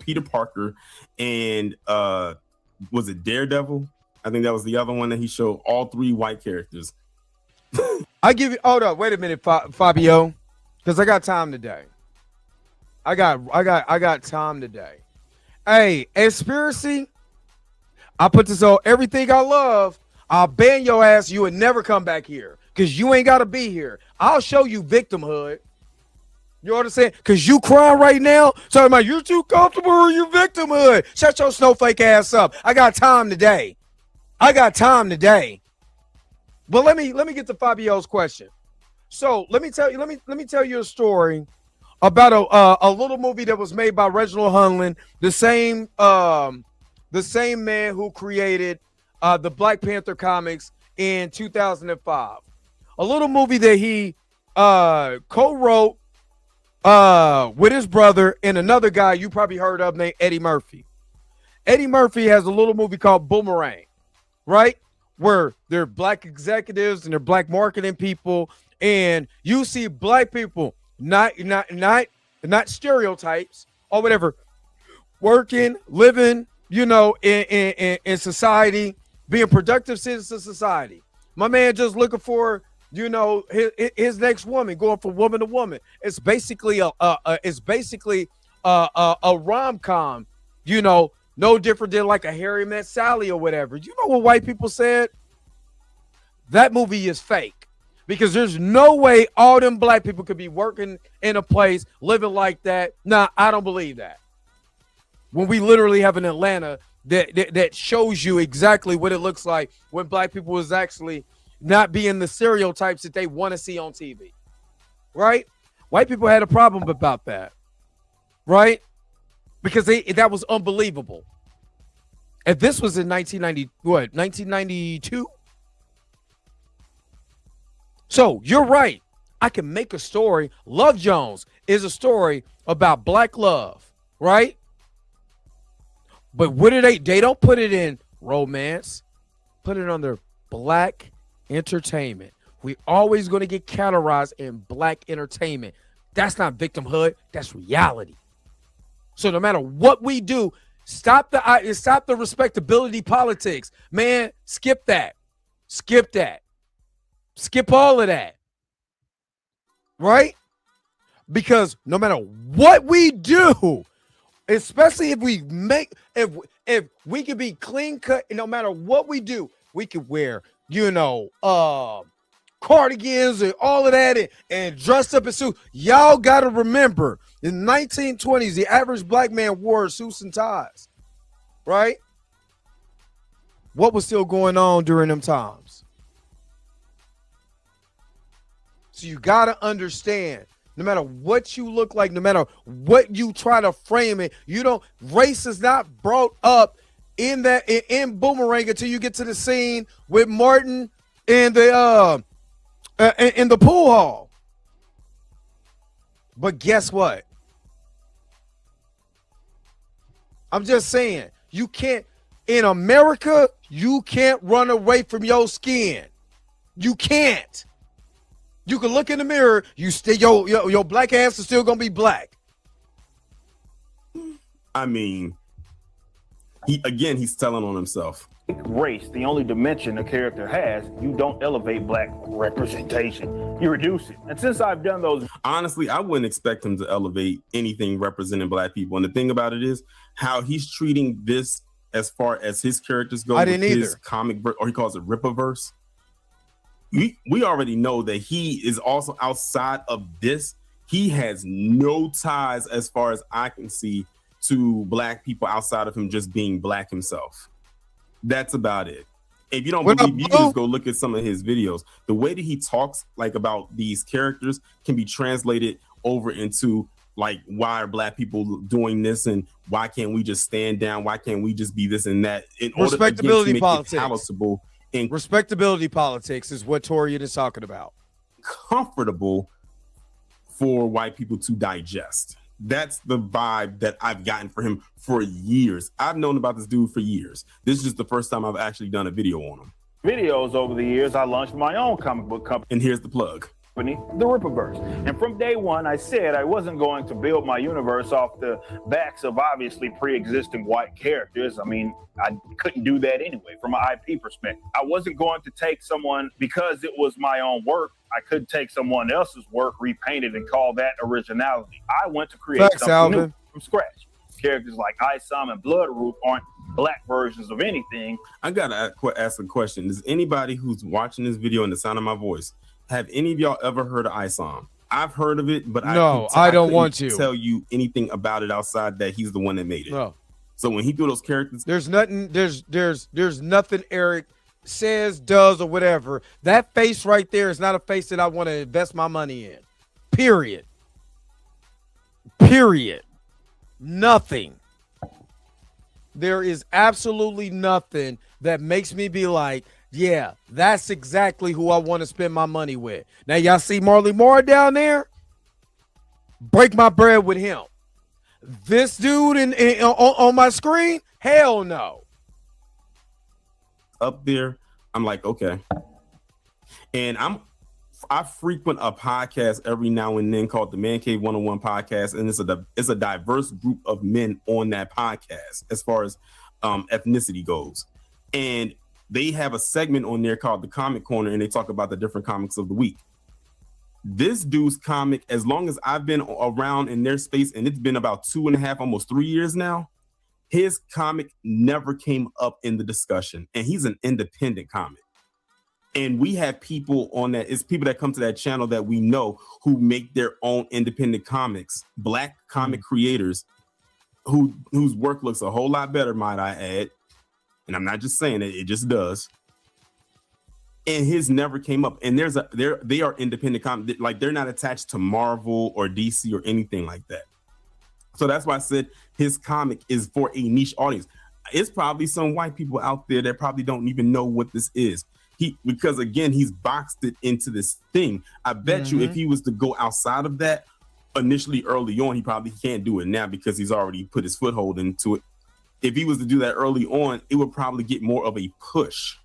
Peter Parker, and was it Daredevil? I think that was the other one that he showed. All 3 white characters. I give you. Hold up, wait a minute, Fabio. because I got time today. I got time today. Hey, Conspiracy, I put this on everything I love. I'll ban your ass. You would never come back here because you ain't got to be here. I'll show you victimhood. You understand? Because you crying right now, talking about you're too comfortable or you victimhood. Shut your snowflake ass up. I got time today. But let me get to Fabio's question. So let me tell you a story about a little movie that was made by Reginald Hunlin, the same man who created the Black Panther comics in 2005. A little movie that he co-wrote with his brother and another guy you probably heard of named Eddie Murphy. Eddie Murphy has a little movie called Boomerang, right? Where they're black executives and they're black marketing people, and you see black people, not stereotypes or whatever, working, living, in society, being productive citizens of society. My man just looking for, his next woman, going from woman to woman. It's basically a rom-com, no different than like a Harry Met Sally or whatever. You know what white people said? That movie is fake because there's no way all them black people could be working in a place, living like that. Nah, I don't believe that. When we literally have an Atlanta that shows you exactly what it looks like when black people is actually not being the stereotypes that they want to see on TV, right? White people had a problem about that, right? Because that was unbelievable. And this was in 1992? So you're right. I can make a story. Love Jones is a story about black love, right? But what do they don't put it in romance, put it under black entertainment. We always going to get categorized in black entertainment. That's not victimhood. That's reality. So no matter what we do, stop the respectability politics. Man, skip that. Skip all of that. Right? Because no matter what we do, especially if we could be clean cut, no matter what we do, we could wear, cardigans and all of that and dressed up in suits. Y'all got to remember, in the 1920s, the average black man wore suits and ties, right? What was still going on during them times? So you got to understand, no matter what you look like, no matter what you try to frame it, race is not brought up in Boomerang until you get to the scene with Martin in the pool hall. But guess what? I'm just saying, in America, you can't run away from your skin. You can't. You can look in the mirror, your black ass is still gonna be black. I mean, he's telling on himself. Race, the only dimension a character has, you don't elevate black representation. You reduce it. And since I've done those... Honestly, I wouldn't expect him to elevate anything representing black people. And the thing about it is how he's treating this as far as his characters go. His comic, or he calls it Rippaverse. We already know that he is also outside of this. He has no ties, as far as I can see, to black people outside of him just being black himself. That's about it. If you don't believe, you can just go look at some of his videos. The way that he talks about these characters can be translated over into why are black people doing this and why can't we just stand down? Why can't we just be this and that? In order to make politics. It palatable. And respectability politics is what Torian is talking about. Comfortable for white people to digest. That's the vibe that I've gotten for him for years. I've known about this dude for years. This is just the first time I've actually done a video on him. Videos over the years, I launched my own comic book company. And here's the plug. company, the Rippaverse. And from day one, I said I wasn't going to build my universe off the backs of obviously pre-existing white characters. I mean, I couldn't do that anyway from an IP perspective. I wasn't going to take someone, because it was my own work, I couldn't take someone else's work, repaint it, and call that originality. I went to create something new from scratch. Characters like Isom and Bloodroot aren't black versions of anything. I gotta ask a question. Does anybody who's watching this video and the sound of my voice, have any of y'all ever heard of Isom? I've heard of it, but I don't want to tell you anything about it outside that he's the one that made it. No. So when he threw those characters, there's nothing. There's nothing Eric says, does, or whatever. That face right there is not a face that I want to invest my money in. Period. Nothing. There is absolutely nothing that makes me be like, yeah, that's exactly who I want to spend my money with. Now, y'all see Marley Moore down there? Break my bread with him. This dude on my screen? Hell no. Up there, I'm like, okay. And I frequent a podcast every now and then called the Man Cave 101 podcast, and it's a diverse group of men on that podcast as far as ethnicity goes. And they have a segment on there called the Comic Corner, and they talk about the different comics of the week. This dude's comic, as long as I've been around in their space, and it's been about 2.5, almost 3 years now, his comic never came up in the discussion, and he's an independent comic. And we have people on that. It's people that come to that channel that we know who make their own independent comics, black comic creators whose work looks a whole lot better, might I add. And I'm not just saying it, it just does. And his never came up. And they are independent comic, like they're not attached to Marvel or DC or anything like that. So that's why I said his comic is for a niche audience. It's probably some white people out there that probably don't even know what this is. Because again, he's boxed it into this thing. I bet you if he was to go outside of that initially early on, he probably can't do it now because he's already put his foothold into it. If he was to do that early on, it would probably get more of a push.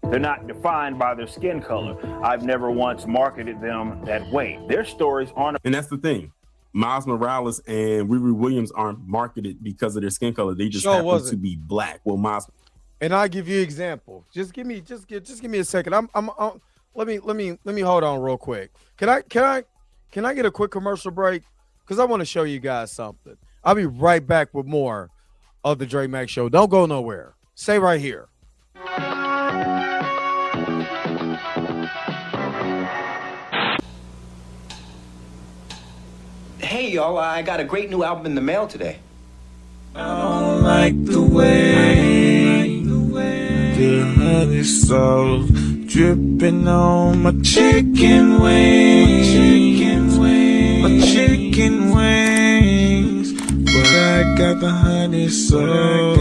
They're not defined by their skin color. I've never once marketed them that way. Their stories aren't. And that's the thing. Miles Morales and Riri Williams aren't marketed because of their skin color. They just happen to be black. Well, Miles. And I'll give you an example. Just give me a second. Let me hold on real quick. Can I get a quick commercial break? Because I want to show you guys something. I'll be right back with more of the Dre Mack Show. Don't go nowhere. Stay right here. Hey y'all, I got a great new album in the mail today. I don't like the way the honey sauce dripping on my chicken wings, my chicken wings. But I got the honey sauce,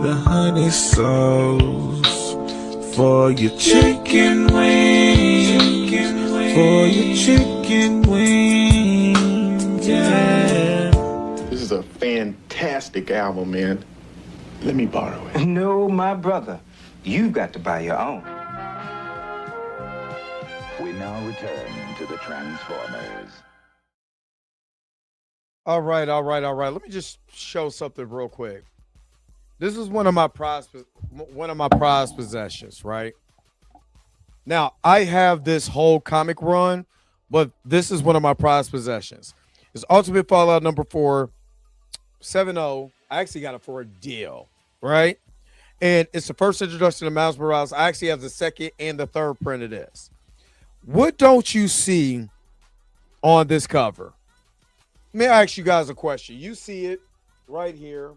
the honey sauce for your chicken wings, for your chicken wings, yeah. This is a fantastic album, man. Let me borrow it. No, my brother. You've got to buy your own. We now return to the Transformers. All right. Let me just show something real quick. This is one of my prized possessions, right? Now, I have this whole comic run, but this is one of my prized possessions. It's Ultimate Fallout number 470. I actually got it for a deal, right? And it's the first introduction to Miles Morales. I actually have the second and the third print of this. What don't you see on this cover? Let me ask you guys a question. You see it right here.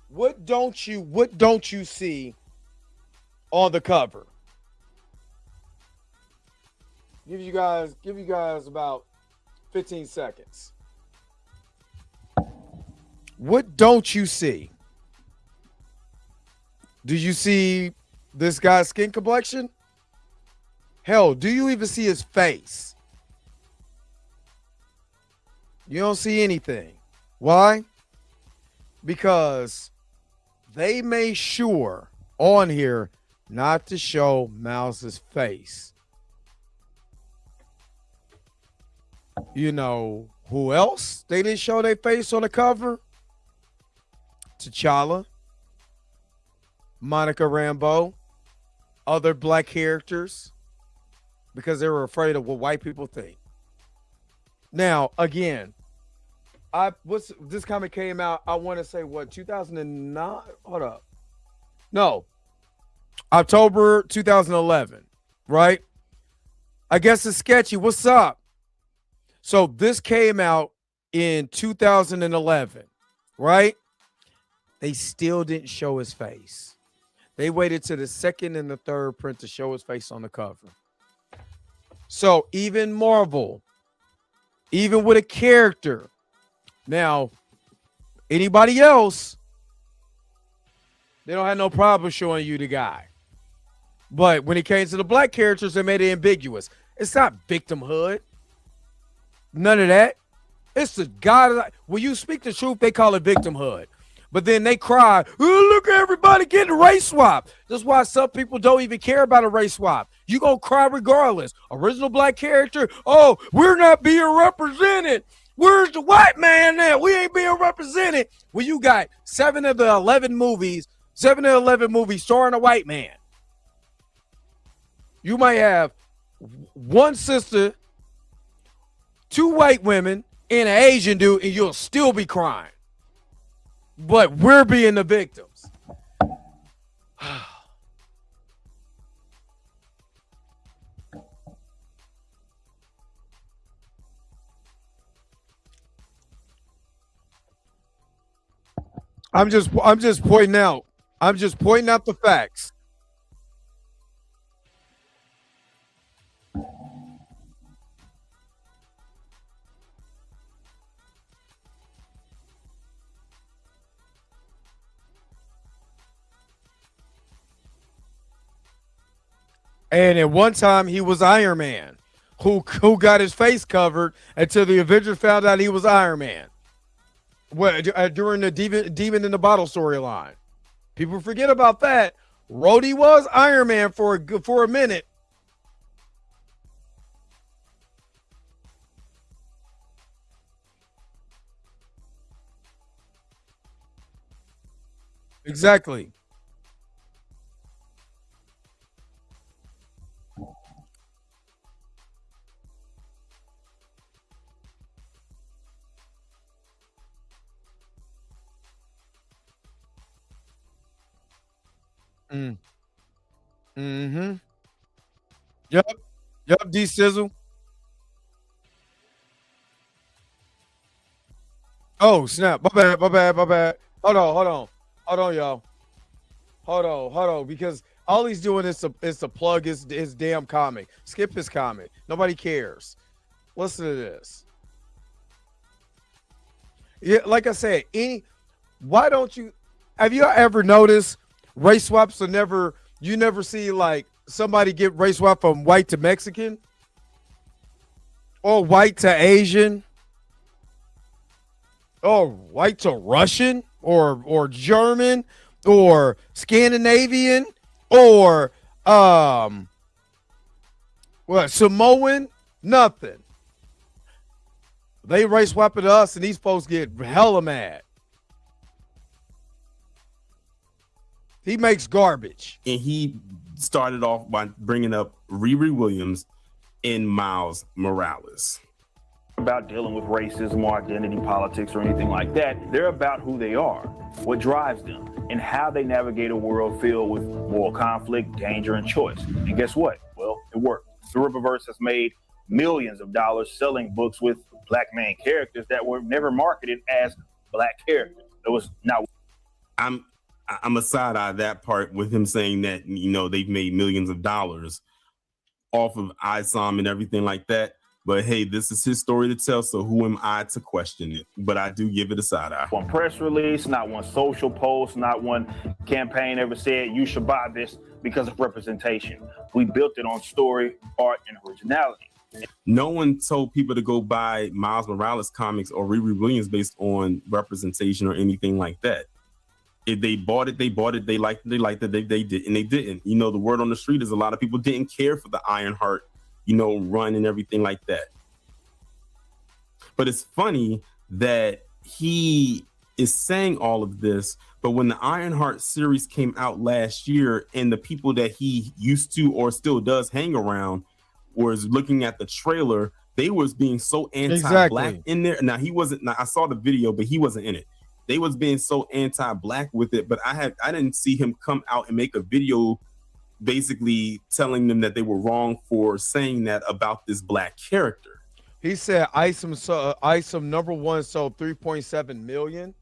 What don't you see on the cover? Give you guys about 15 seconds. What don't you see? Do you see this guy's skin complexion? Hell, do you even see his face? You don't see anything. Why? Because they made sure on here not to show Miles's face. You know who else they didn't show their face on the cover? T'Challa, Monica Rambeau, other black characters, because they were afraid of what white people think. Now, again, this comic came out, I want to say, what, 2009? Hold up. No. October 2011, right? I guess it's sketchy. What's up? So this came out in 2011, right? They still didn't show his face. They waited to the second and the third print to show his face on the cover. So even Marvel, even with a character, now anybody else, they don't have no problem showing you the guy. But when it came to the black characters, they made it ambiguous. It's not victimhood. None of that. It's the God. When you speak the truth, they call it victimhood. But then they cry, oh, look at everybody getting race swap. That's why some people don't even care about a race swap. You gonna cry regardless. Original black character, oh, we're not being represented. Where's the white man now? We ain't being represented. Well, you got 7 of the 11 movies starring a white man. You might have one sister, 2 white women, and an Asian dude, and you'll still be crying. But we're being the victims. I'm just pointing out. I'm just pointing out the facts. And at one time, he was Iron Man, who got his face covered until the Avengers found out he was Iron Man. During the Demon in the Bottle storyline. People forget about that. Rhodey was Iron Man for a minute. Exactly. Mm-hmm. Yep. Yep. D Sizzle. Oh, snap. My bad. My bad. My bad. Hold on, y'all. Hold on. Because all he's doing is to plug his damn comic. Skip his comic. Nobody cares. Listen to this. Yeah, like I said, why don't you have you ever noticed race swaps are never, you never see like somebody get race swap from white to Mexican or white to Asian or white to Russian or German or Scandinavian or Samoan? Nothing. They race swap at us and these folks get hella mad. He makes garbage. And he started off by bringing up Riri Williams and Miles Morales. About dealing with racism or identity politics or anything like that. They're about who they are, what drives them, and how they navigate a world filled with moral conflict, danger, and choice. And guess what? Well, it worked. The Rippaverse has made millions of dollars selling books with black main characters that were never marketed as black characters. It was not. I'm a side eye that part with him saying that, you know, they've made millions of dollars off of ISOM and everything like that. But hey, this is his story to tell, so who am I to question it? But I do give it a side eye. One press release, not one social post, not one campaign ever said you should buy this because of representation. We built it on story, art, and originality. No one told people to go buy Miles Morales comics or Riri Williams based on representation or anything like that. If they bought it, they bought it. They liked it, they did, and they didn't. You know, the word on the street is a lot of people didn't care for the Ironheart, you know, run and everything like that. But it's funny that he is saying all of this, but when the Ironheart series came out last year and the people that he used to or still does hang around was looking at the trailer, they was being so anti-black in there. Now he wasn't. Now, I saw the video, but he wasn't in it. They was being so anti-black with it, but I didn't see him come out and make a video basically telling them that they were wrong for saying that about this black character. He said Isom #1 sold 3.7 million.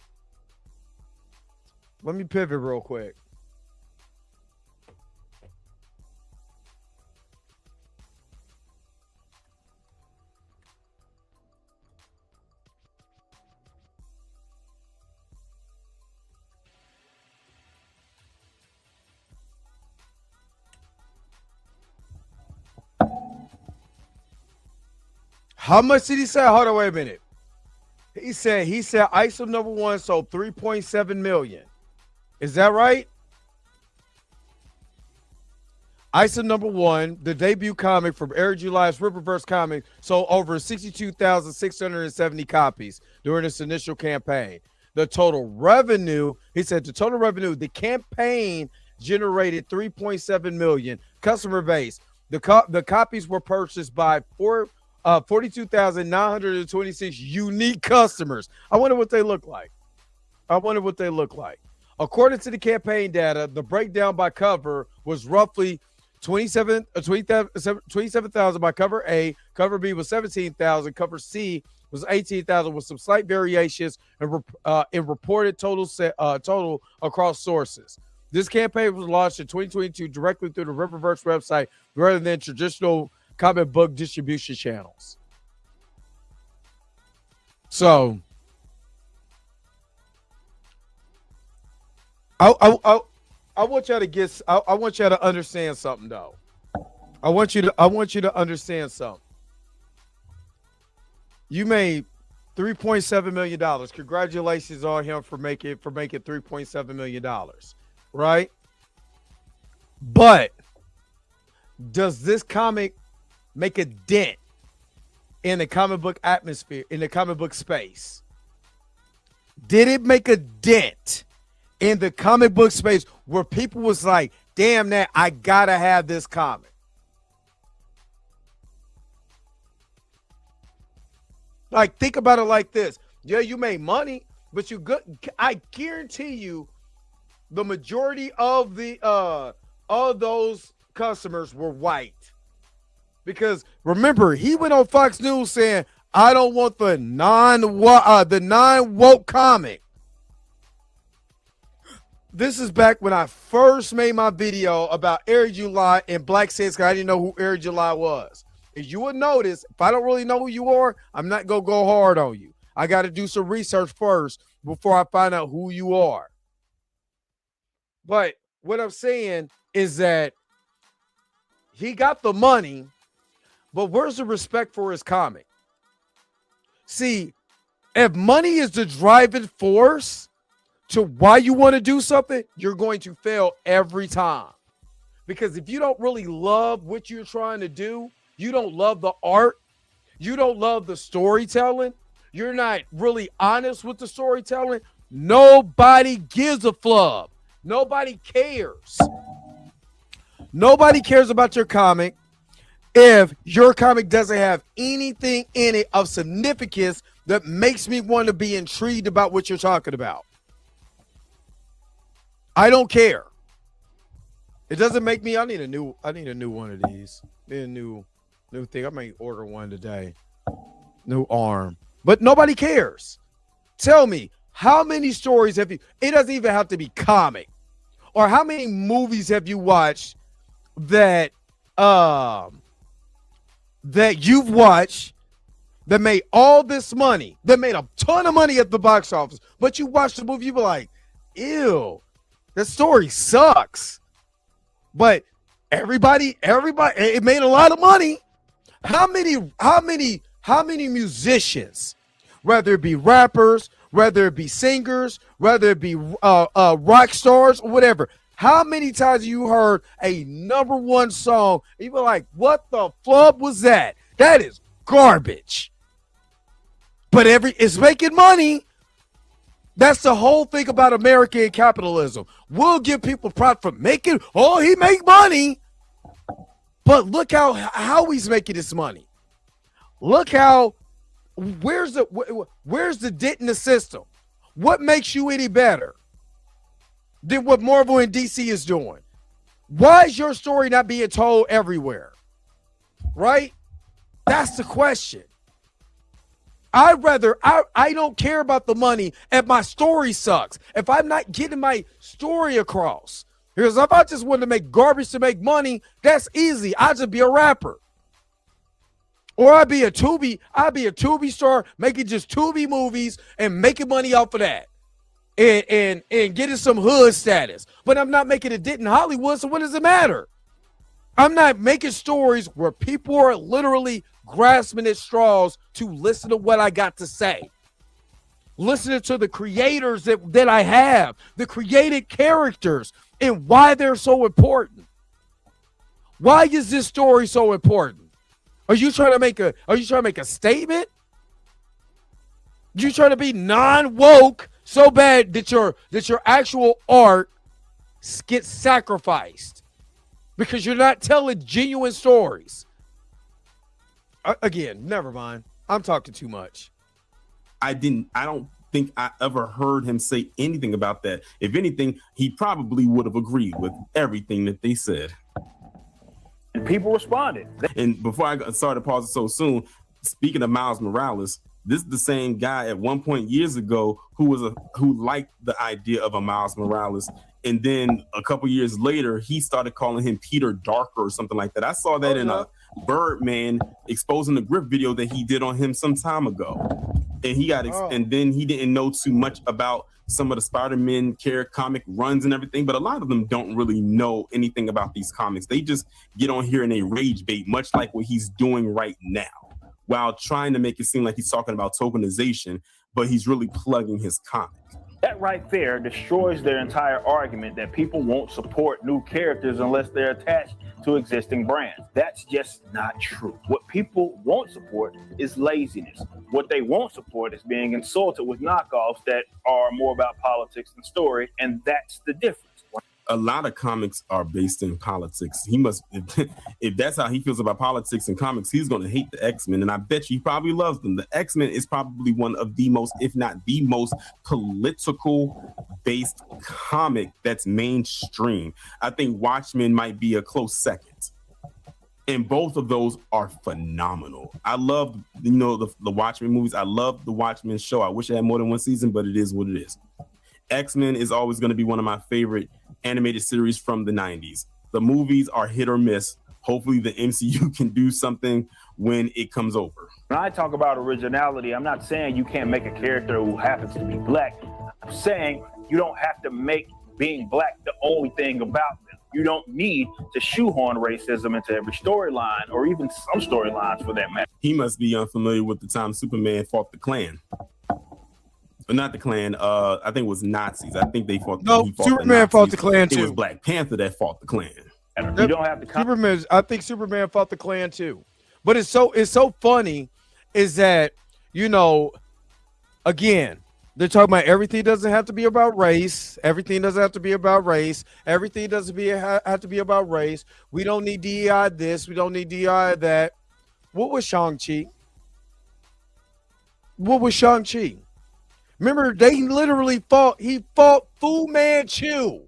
Let me pivot real quick. How much did he say? Hold on, wait a minute. He said ISO #1 sold 3.7 million. Is that right? ISO #1, the debut comic from Eric July's Rippaverse comic, sold over 62,670 copies during its initial campaign. The total revenue, he said the campaign generated 3.7 million. Customer base, the copies were purchased by 42,926 unique customers. I wonder what they look like. According to the campaign data, the breakdown by cover was roughly 27,000 by cover A, cover B was 17,000, cover C was 18,000 with some slight variations in reported total across sources. This campaign was launched in 2022 directly through the Rippaverse website rather than traditional comic book distribution channels. So I want y'all to get. I want y'all to understand something, though. I want you to understand something. You made $3.7 million. Congratulations on him for making $3.7 million, right? But does this comic make a dent in the comic book atmosphere, in the comic book space? Did it make a dent in the comic book space where people was like, damn, that I gotta have this comic? Like, think about it like this. Yeah, you made money, but you good. I guarantee you the majority of those customers were white. Because remember, he went on Fox News saying, I don't want the non-woke comic. This is back when I first made my video about Eric July and Black Saints, because I didn't know who Eric July was. As you would notice, if I don't really know who you are, I'm not going to go hard on you. I got to do some research first before I find out who you are. But what I'm saying is that he got the money, but where's the respect for his comic? See, if money is the driving force to why you want to do something, you're going to fail every time. Because if you don't really love what you're trying to do, you don't love the art, you don't love the storytelling, you're not really honest with the storytelling, nobody gives a flub. Nobody cares. Nobody cares about your comic if your comic doesn't have anything in it of significance that makes me want to be intrigued about what you're talking about. I don't care. It doesn't make me. I need a new one of these. I need a new thing. I may order one today. New arm. But nobody cares. Tell me, how many stories have you? It doesn't even have to be comic. Or how many movies have you watched that you've watched that made all this money, that made a ton of money at the box office, but you watched the movie, you were like, ew, that story sucks. But everybody, it made a lot of money. How many musicians, whether it be rappers, whether it be singers, whether it be rock stars or whatever, how many times have you heard a #1 song and you were like, what the flub was that? That is garbage. but it's making money. That's the whole thing about American capitalism. We'll give people props for making, he make money. But look how he's making this money. Look how, where's the dent in the system? What makes you any better than what Marvel and DC is doing? Why is your story not being told everywhere? Right? That's the question. I don't care about the money if my story sucks. If I'm not getting my story across. Because if I just wanted to make garbage to make money, that's easy. I'd just be a rapper. Or I'd be a Tubi star making just Tubi movies and making money off of that. And getting some hood status. But I'm not making a dent in Hollywood, so what does it matter? I'm not making stories where people are literally grasping at straws to listen to what I got to say. Listening to the creators that I have, the created characters, and why they're so important. Why is this story so important? Are you trying to make a statement? You trying to be non-woke so bad that your actual art gets sacrificed because you're not telling genuine stories. Again, never mind. I'm talking too much. I don't think I ever heard him say anything about that. If anything, he probably would have agreed with everything that they said. And people responded. And before I started pausing so soon, speaking of Miles Morales, this is the same guy at one point years ago who liked the idea of a Miles Morales. And then a couple years later, he started calling him Peter Darker or something like that. I saw that in a Birdman exposing the grip video that he did on him some time ago. And he got and then he didn't know too much about some of the Spider-Man comic runs and everything, but a lot of them don't really know anything about these comics. They just get on here and they rage bait, much like what he's doing right now, while trying to make it seem like he's talking about tokenization, but he's really plugging his comic. That right there destroys their entire argument that people won't support new characters unless they're attached to existing brands. That's just not true. What people won't support is laziness. What they won't support is being insulted with knockoffs that are more about politics than story, and that's the difference. A lot of comics are based in politics. He must, if that's how he feels about politics and comics, he's going to hate the X-Men. And I bet you he probably loves them. The X-Men is probably one of the most, if not the most political based comic that's mainstream. I think Watchmen might be a close second. And both of those are phenomenal. I love, the Watchmen movies. I love the Watchmen show. I wish I had more than one season, but it is what it is. X-Men is always going to be one of my favorite animated series from the 90s. The movies are hit or miss. Hopefully the MCU can do something when it comes over. When I talk about originality, I'm not saying you can't make a character who happens to be black. I'm saying you don't have to make being black the only thing about them. You don't need to shoehorn racism into every storyline, or even some storylines for that matter. He must be unfamiliar with the time Superman fought the Klan. Not the Klan. I think it was Nazis. I think they fought. Superman fought the Klan too. It was Black Panther that fought the Klan. You don't have to. I think Superman fought the Klan too. But it's so funny, is that again, they're talking about everything doesn't have to be about race. Everything doesn't have to be about race. Everything doesn't have to be about race. We don't need DEI this. We don't need DEI that. What was Shang-Chi? Remember, they literally fought. He fought Fu Manchu.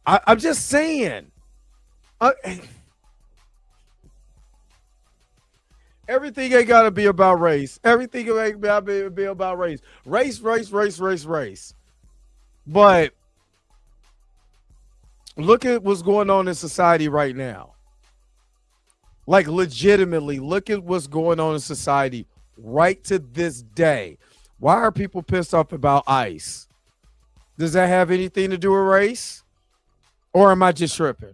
I'm just saying. Everything ain't got to be about race. Everything ain't got to be about race. Race. But look at what's going on in society right now. Like, legitimately, look at what's going on in society right to this day. Why are people pissed off about ICE? Does that have anything to do with race? Or am I just tripping?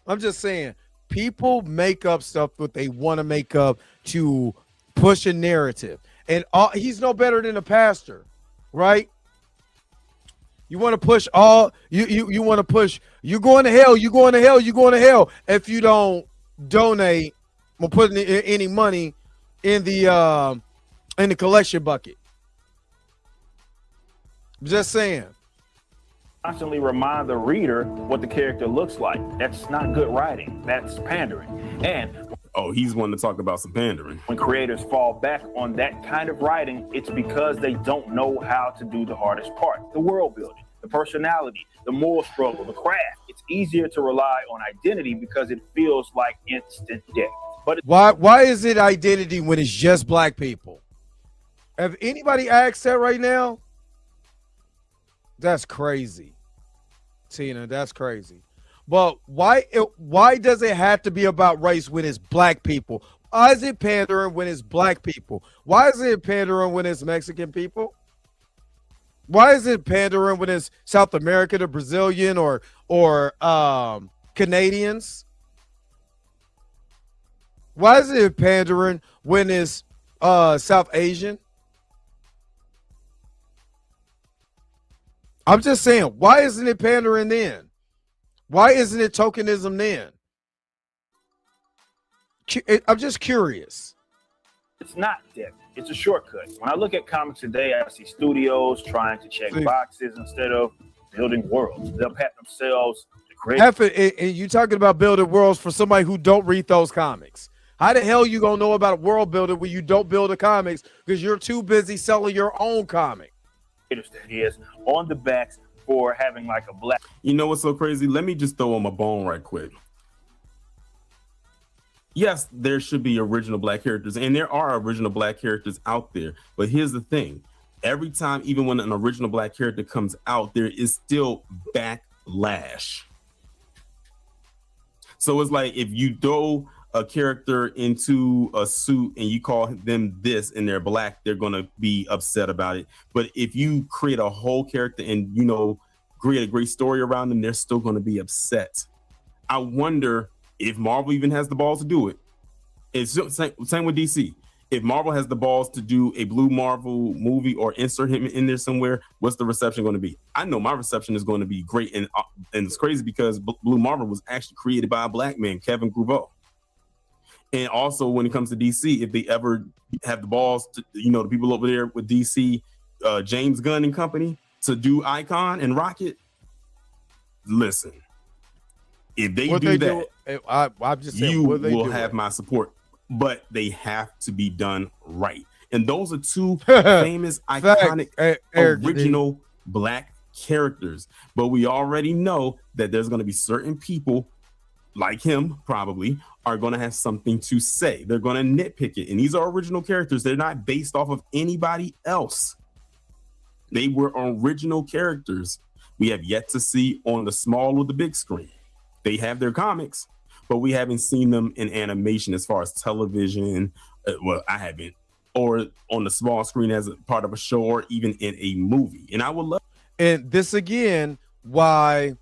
I'm just saying, people make up stuff what they want to make up to push a narrative. And he's no better than a pastor, right? You want to push you want to push, you're going to hell, you're going to hell if you don't donate or put any money in the collection bucket. Just saying. Constantly remind the reader what the character looks like. That's not good writing. That's pandering. And he's one to talk about some pandering. When creators fall back on that kind of writing, it's because they don't know how to do the hardest part: the world building, the personality, the moral struggle, the craft. It's easier to rely on identity because it feels like instant death. But why is it identity when it's just black people? Have anybody asked that right now? That's crazy, Tina. That's crazy. But why does it have to be about race when it's black people? Why is it pandering when it's black people? Why is it pandering when it's Mexican people? Why is it pandering when it's South American or Brazilian or Canadians? Why is it pandering when it's South Asian? I'm just saying, why isn't it pandering then? Why isn't it tokenism then? I'm just curious. it's not death. It's a shortcut. When I look at comics today, I see studios trying to check boxes instead of building worlds. They'll pat themselves to create. And you talking about building worlds for somebody who don't read those comics. How the hell you gonna know about world building when you don't build the comics because you're too busy selling your own comic? That is on the backs for having like a black. You know what's so crazy? Let me just throw him a bone right quick. Yes, there should be original black characters, and there are original black characters out there. But here's the thing. Every time, even when an original black character comes out, there is still backlash. So it's like if you throw a character into a suit and you call them this and they're black, they're going to be upset about it. But if you create a whole character and, you know, create a great story around them, they're still going to be upset. I wonder if Marvel even has the balls to do it. It's same with DC. If Marvel has the balls to do a Blue Marvel movie or insert him in there somewhere, what's the reception going to be? I know my reception is going to be great. And it's crazy because Blue Marvel was actually created by a black man, Kevin Grevioux. And also when it comes to DC, if they ever have the balls to, you know, the people over there with DC, James Gunn and company, to do Icon and Rocket, listen, if they do that, I'm just saying, you will have my support. But they have to be done right. And those are two famous, iconic, original black characters. But we already know that there's going to be certain people like him probably are going to have something to say. They're going to nitpick it. And these are original characters. They're not based off of anybody else. They were original characters we have yet to see on the small or the big screen. They have their comics, but we haven't seen them in animation as far as television. Well, I haven't, or on the small screen as a part of a show or even in a movie. And I would love. And this again, why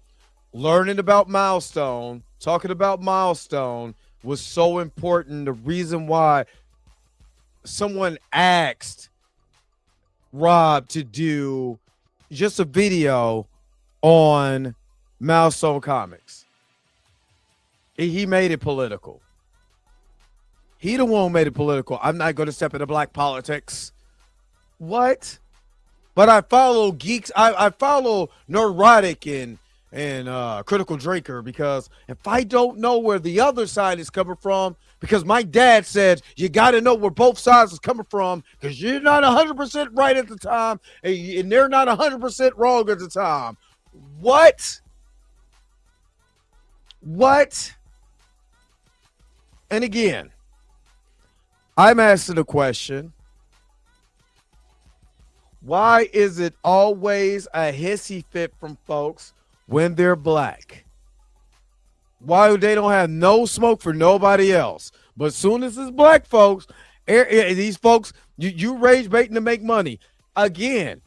learning about Milestone, talking about Milestone was so important. The reason why someone asked Rob to do just a video on Milestone Comics. He made it political. He the one who made it political. I'm not going to step into black politics. What? But I follow geeks. I follow Neurotic and Critical Drinker because if I don't know where the other side is coming from, because my dad said you got to know where both sides is coming from because you're not 100% right at the time and they're not 100% wrong at the time. What? And again, I'm asking the question, why is it always a hissy fit from folks when they're black? Why they don't have no smoke for nobody else? But as soon as it's black folks, these folks, you rage baiting to make money. Again,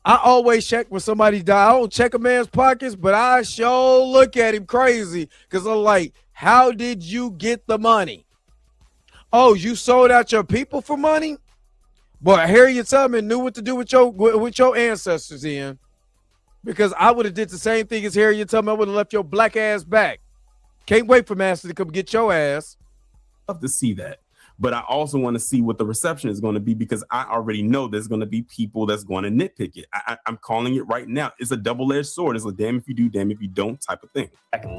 I always check when somebody die. I don't check a man's pockets, but I sure look at him crazy because I'm like, how did you get the money? Oh, you sold out your people for money? Boy, Harriet Tubman knew what to do with your ancestors in, because I would have did the same thing as Harriet Tubman. I would have left your black ass back. Can't wait for Master to come get your ass. Love to see that. but I also want to see what the reception is going to be, because I already know there's going to be people that's going to nitpick it. I'm calling it right now. It's a double-edged sword. It's a damn if you do, damn if you don't type of thing.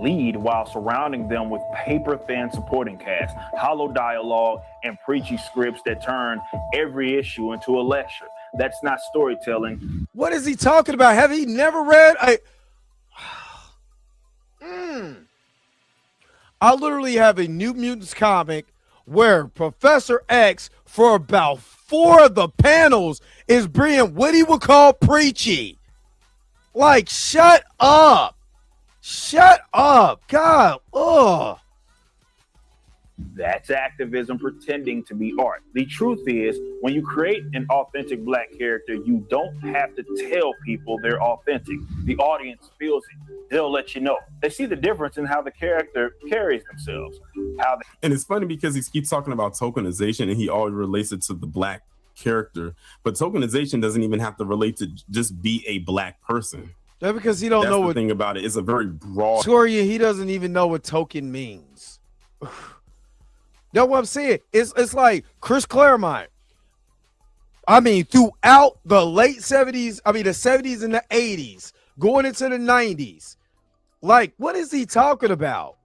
Lead while surrounding them with paper-thin supporting cast, hollow dialogue, and preachy scripts that turn every issue into a lecture. That's not storytelling. What is he talking about? Have he never read? I literally have a New Mutants comic where Professor X, for about 4 of the panels, is being what he would call preachy. Like, shut up. Shut up. God. Ugh. That's activism pretending to be art. The truth is, when you create an authentic black character, you don't have to tell people they're authentic. The audience feels it. They'll let you know. They see the difference in how the character carries themselves. And it's funny because he keeps talking about tokenization, and he always relates it to the black character. But tokenization doesn't even have to relate to just be a black person. That's because he don't know what. That's the thing about it. It's a very broad. Torian, he doesn't even know what token means. That's what I'm saying. It's like Chris Claremont. I mean, throughout the late 70s, the 70s and the 80s, going into the 90s, like, what is he talking about?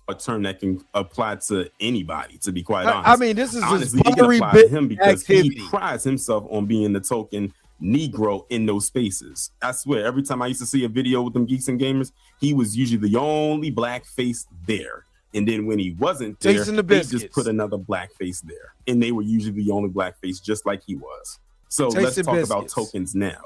A term that can apply to anybody, to be quite honest. I mean, this is honestly, it can apply to him because he prides himself on being the token Negro in those spaces. I swear, every time I used to see a video with them Geeks and Gamers, he was usually the only black face there. And then when he wasn't there, they just put another black face there. And they were usually the only black face, just like he was. So let's talk about tokens now.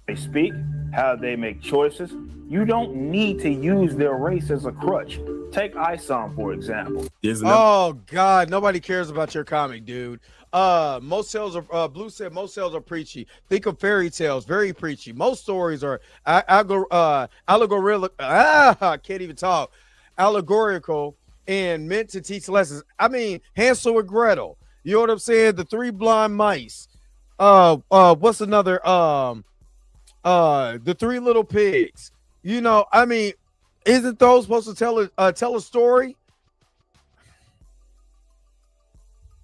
They speak, how they make choices. You don't need to use their race as a crutch. Take ISOM, for example. Oh, God. Nobody cares about your comic, dude. Most sales are, Blue said most sales are preachy. Think of fairy tales, very preachy. Most stories are allegorical. I can't even talk. Allegorical and meant to teach lessons. I mean, Hansel and Gretel. You know what I'm saying? The 3 blind mice. What's another? The 3 little pigs. You know, I mean, isn't those supposed to tell a story?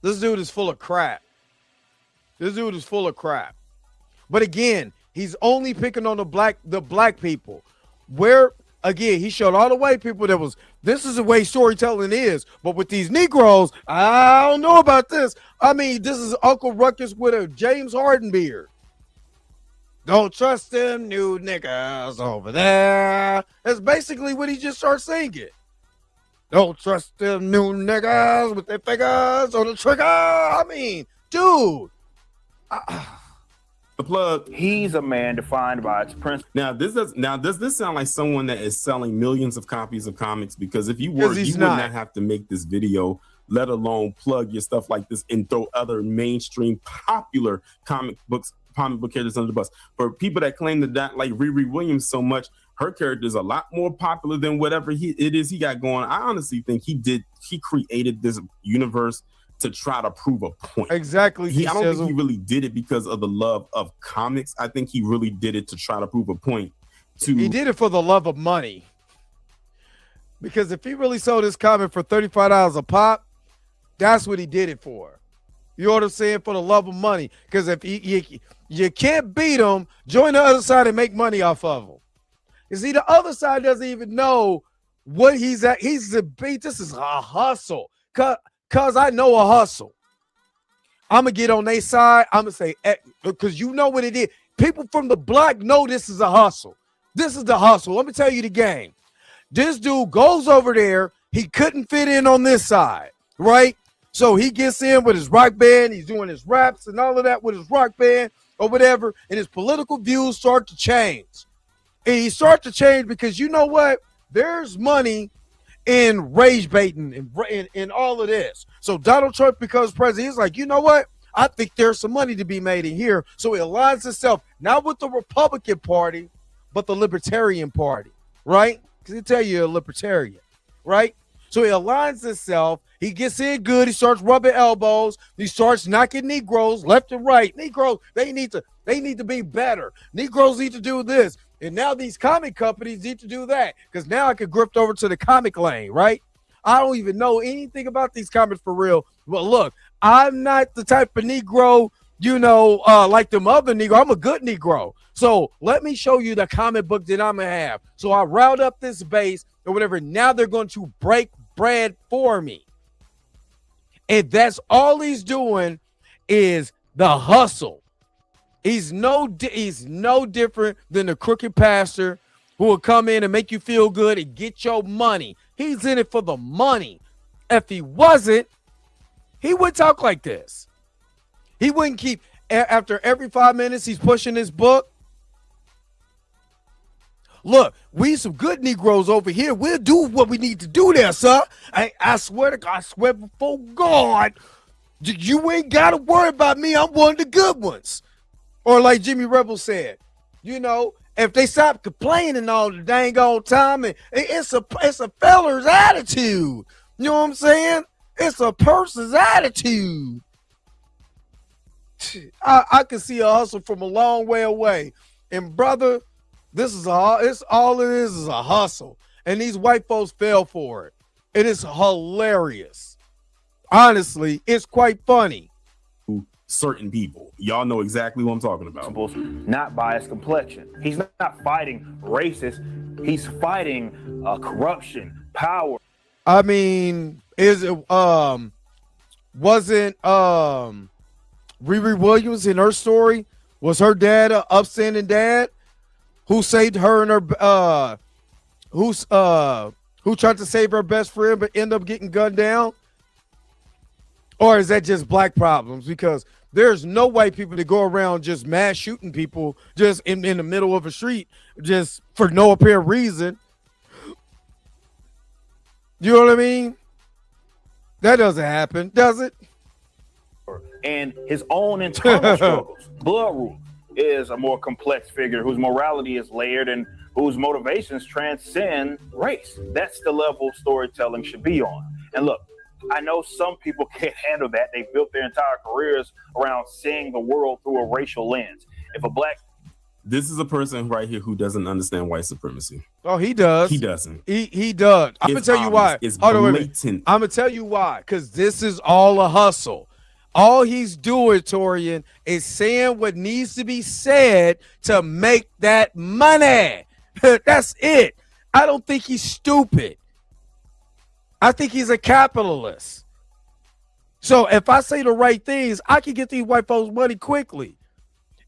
This dude is full of crap. But again, he's only picking on the black people. Where again, he showed all the white people this is the way storytelling is. But with these Negroes, I don't know about this. I mean, this is Uncle Ruckus with a James Harden beard. Don't trust them new niggas over there. That's basically what he just started singing. Don't trust them new niggas with their fingers on the trigger. I mean, dude. The plug. He's a man defined by its principles. Does this sound like someone that is selling millions of copies of comics? Because if you were, you would not have to make this video, let alone plug your stuff like this and throw other mainstream popular comic book characters under the bus. For people that claim that like Riri Williams so much, her character is a lot more popular than whatever it is he got going. I honestly think he created this universe to try to prove a point. Exactly. I don't think he really did it because of the love of comics. I think he really did it to try to prove a point. He did it for the love of money. Because if he really sold his comic for $35 a pop, that's what he did it for. You know what I'm saying? For the love of money. Because if you can't beat him, join the other side and make money off of him. You see, the other side doesn't even know what he's at. This is a hustle. Cause I know a hustle. I'm going to get on their side. I'm going to say, because you know what it is. People from the block know this is a hustle. This is the hustle. Let me tell you the game. This dude goes over there. He couldn't fit in on this side, right? So he gets in with his rock band. He's doing his raps and all of that with his rock band or whatever. And his political views start to change. And he starts to change because you know what? There's money in rage baiting and all of this. So Donald Trump becomes president. He's like, you know what? I think there's some money to be made in here. So he aligns himself not with the Republican Party, but the Libertarian Party, right? Because he tell you you're a libertarian, right? So he aligns himself. He gets in good. He starts rubbing elbows. He starts knocking Negroes left and right. Negroes, they need to be better. Negroes need to do this. And now these comic companies need to do that because now I can grift over to the comic lane, right? I don't even know anything about these comics for real. But look, I'm not the type of Negro, like them other Negro. I'm a good Negro. So let me show you the comic book that I'm going to have. So I route up this base or whatever. Now they're going to break bread for me. And that's all he's doing is the hustle. He's no different than the crooked pastor who will come in and make you feel good and get your money. He's in it for the money. If he wasn't, he wouldn't talk like this. He wouldn't keep, after every 5 minutes, he's pushing his book. Look, we some good Negroes over here. We'll do what we need to do there, sir. I swear to God, I swear before God, you ain't got to worry about me. I'm one of the good ones. Or like Jimmy Rebel said, if they stop complaining all the dang old time, and it's a feller's attitude. You know what I'm saying? It's a person's attitude. I can see a hustle from a long way away. And brother, it's all it is a hustle. And these white folks fell for it. It is hilarious. Honestly, it's quite funny. Certain people. Y'all know exactly what I'm talking about. Not by his complexion. He's not fighting racist. He's fighting corruption, power. I mean, wasn't Riri Williams in her story? Was her dad an upstanding dad who saved her and her who tried to save her best friend but ended up getting gunned down? Or is that just black problems? Because there's no white people that go around just mass shooting people just in the middle of a street just for no apparent reason. You know what I mean? That doesn't happen, does it? And his own internal struggles. Bloodroot is a more complex figure whose morality is layered and whose motivations transcend race. That's the level storytelling should be on. And look, I know some people can't handle that. They built their entire careers around seeing the world through a racial lens. This is a person right here who doesn't understand white supremacy. Oh, he does. He doesn't. He does. I'm going to tell you why. It's blatant. I'm going to tell you why. Because this is all a hustle. All he's doing, Torian, is saying what needs to be said to make that money. That's it. I don't think he's stupid. I think he's a capitalist. So if I say the right things, I can get these white folks money quickly.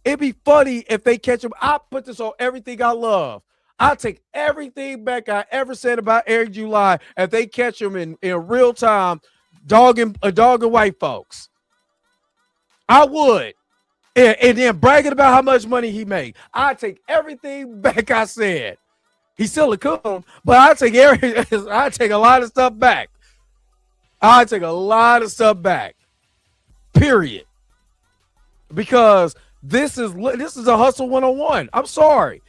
It'd be funny if they catch him. I put this on everything I love. I'll take everything back I ever said about Eric July if they catch him in real time dogging white folks. I would. And then bragging about how much money he made. I take everything back I said. He's still a coon, but I take a lot of stuff back. I take a lot of stuff back. Period. Because this is a hustle 101. I'm sorry.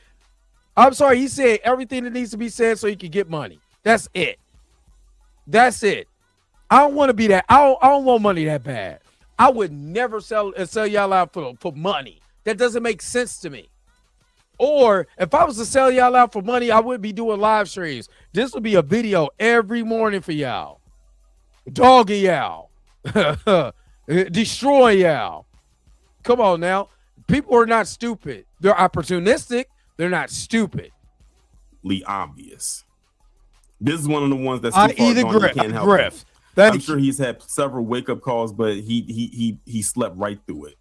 He said everything that needs to be said so he can get money. That's it. I don't want to be that. I don't want money that bad. I would never sell y'all out for money. That doesn't make sense to me. Or if I was to sell y'all out for money, I wouldn't be doing live streams. This would be a video every morning for y'all. Dogging y'all. Destroying y'all. Come on now. People are not stupid. They're opportunistic. They're not stupid. Obvious. This is one of the ones that's too far gone, you can't help it. I'm sure he's had several wake-up calls, but he slept right through it.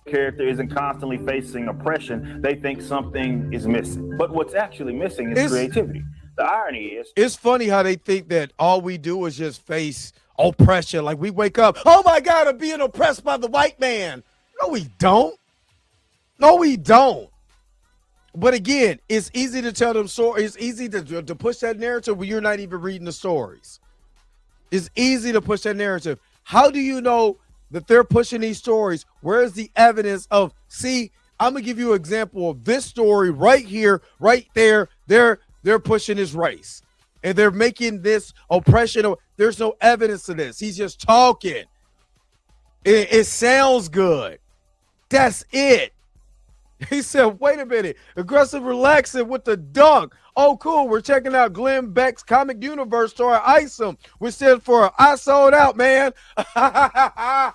Character isn't constantly facing oppression. They think something is missing. But what's actually missing is creativity. The irony is, it's funny how they think that all we do is just face oppression. Like we wake up, oh my God, I'm being oppressed by the white man. No, we don't. But again, it's easy to tell them stories. It's easy to push that narrative when you're not even reading the stories. It's easy to push that narrative. How do you know that they're pushing these stories? Where's the evidence of, see, I'm going to give you an example of this story right here, right there. They're pushing this race and they're making this oppression. There's no evidence of this. He's just talking. It sounds good. That's it. He said, wait a minute. Aggressive relaxing with the dunk. Oh, cool. We're checking out Glenn Beck's Comic Universe story, Isom, which stands for I Sold Out, man. I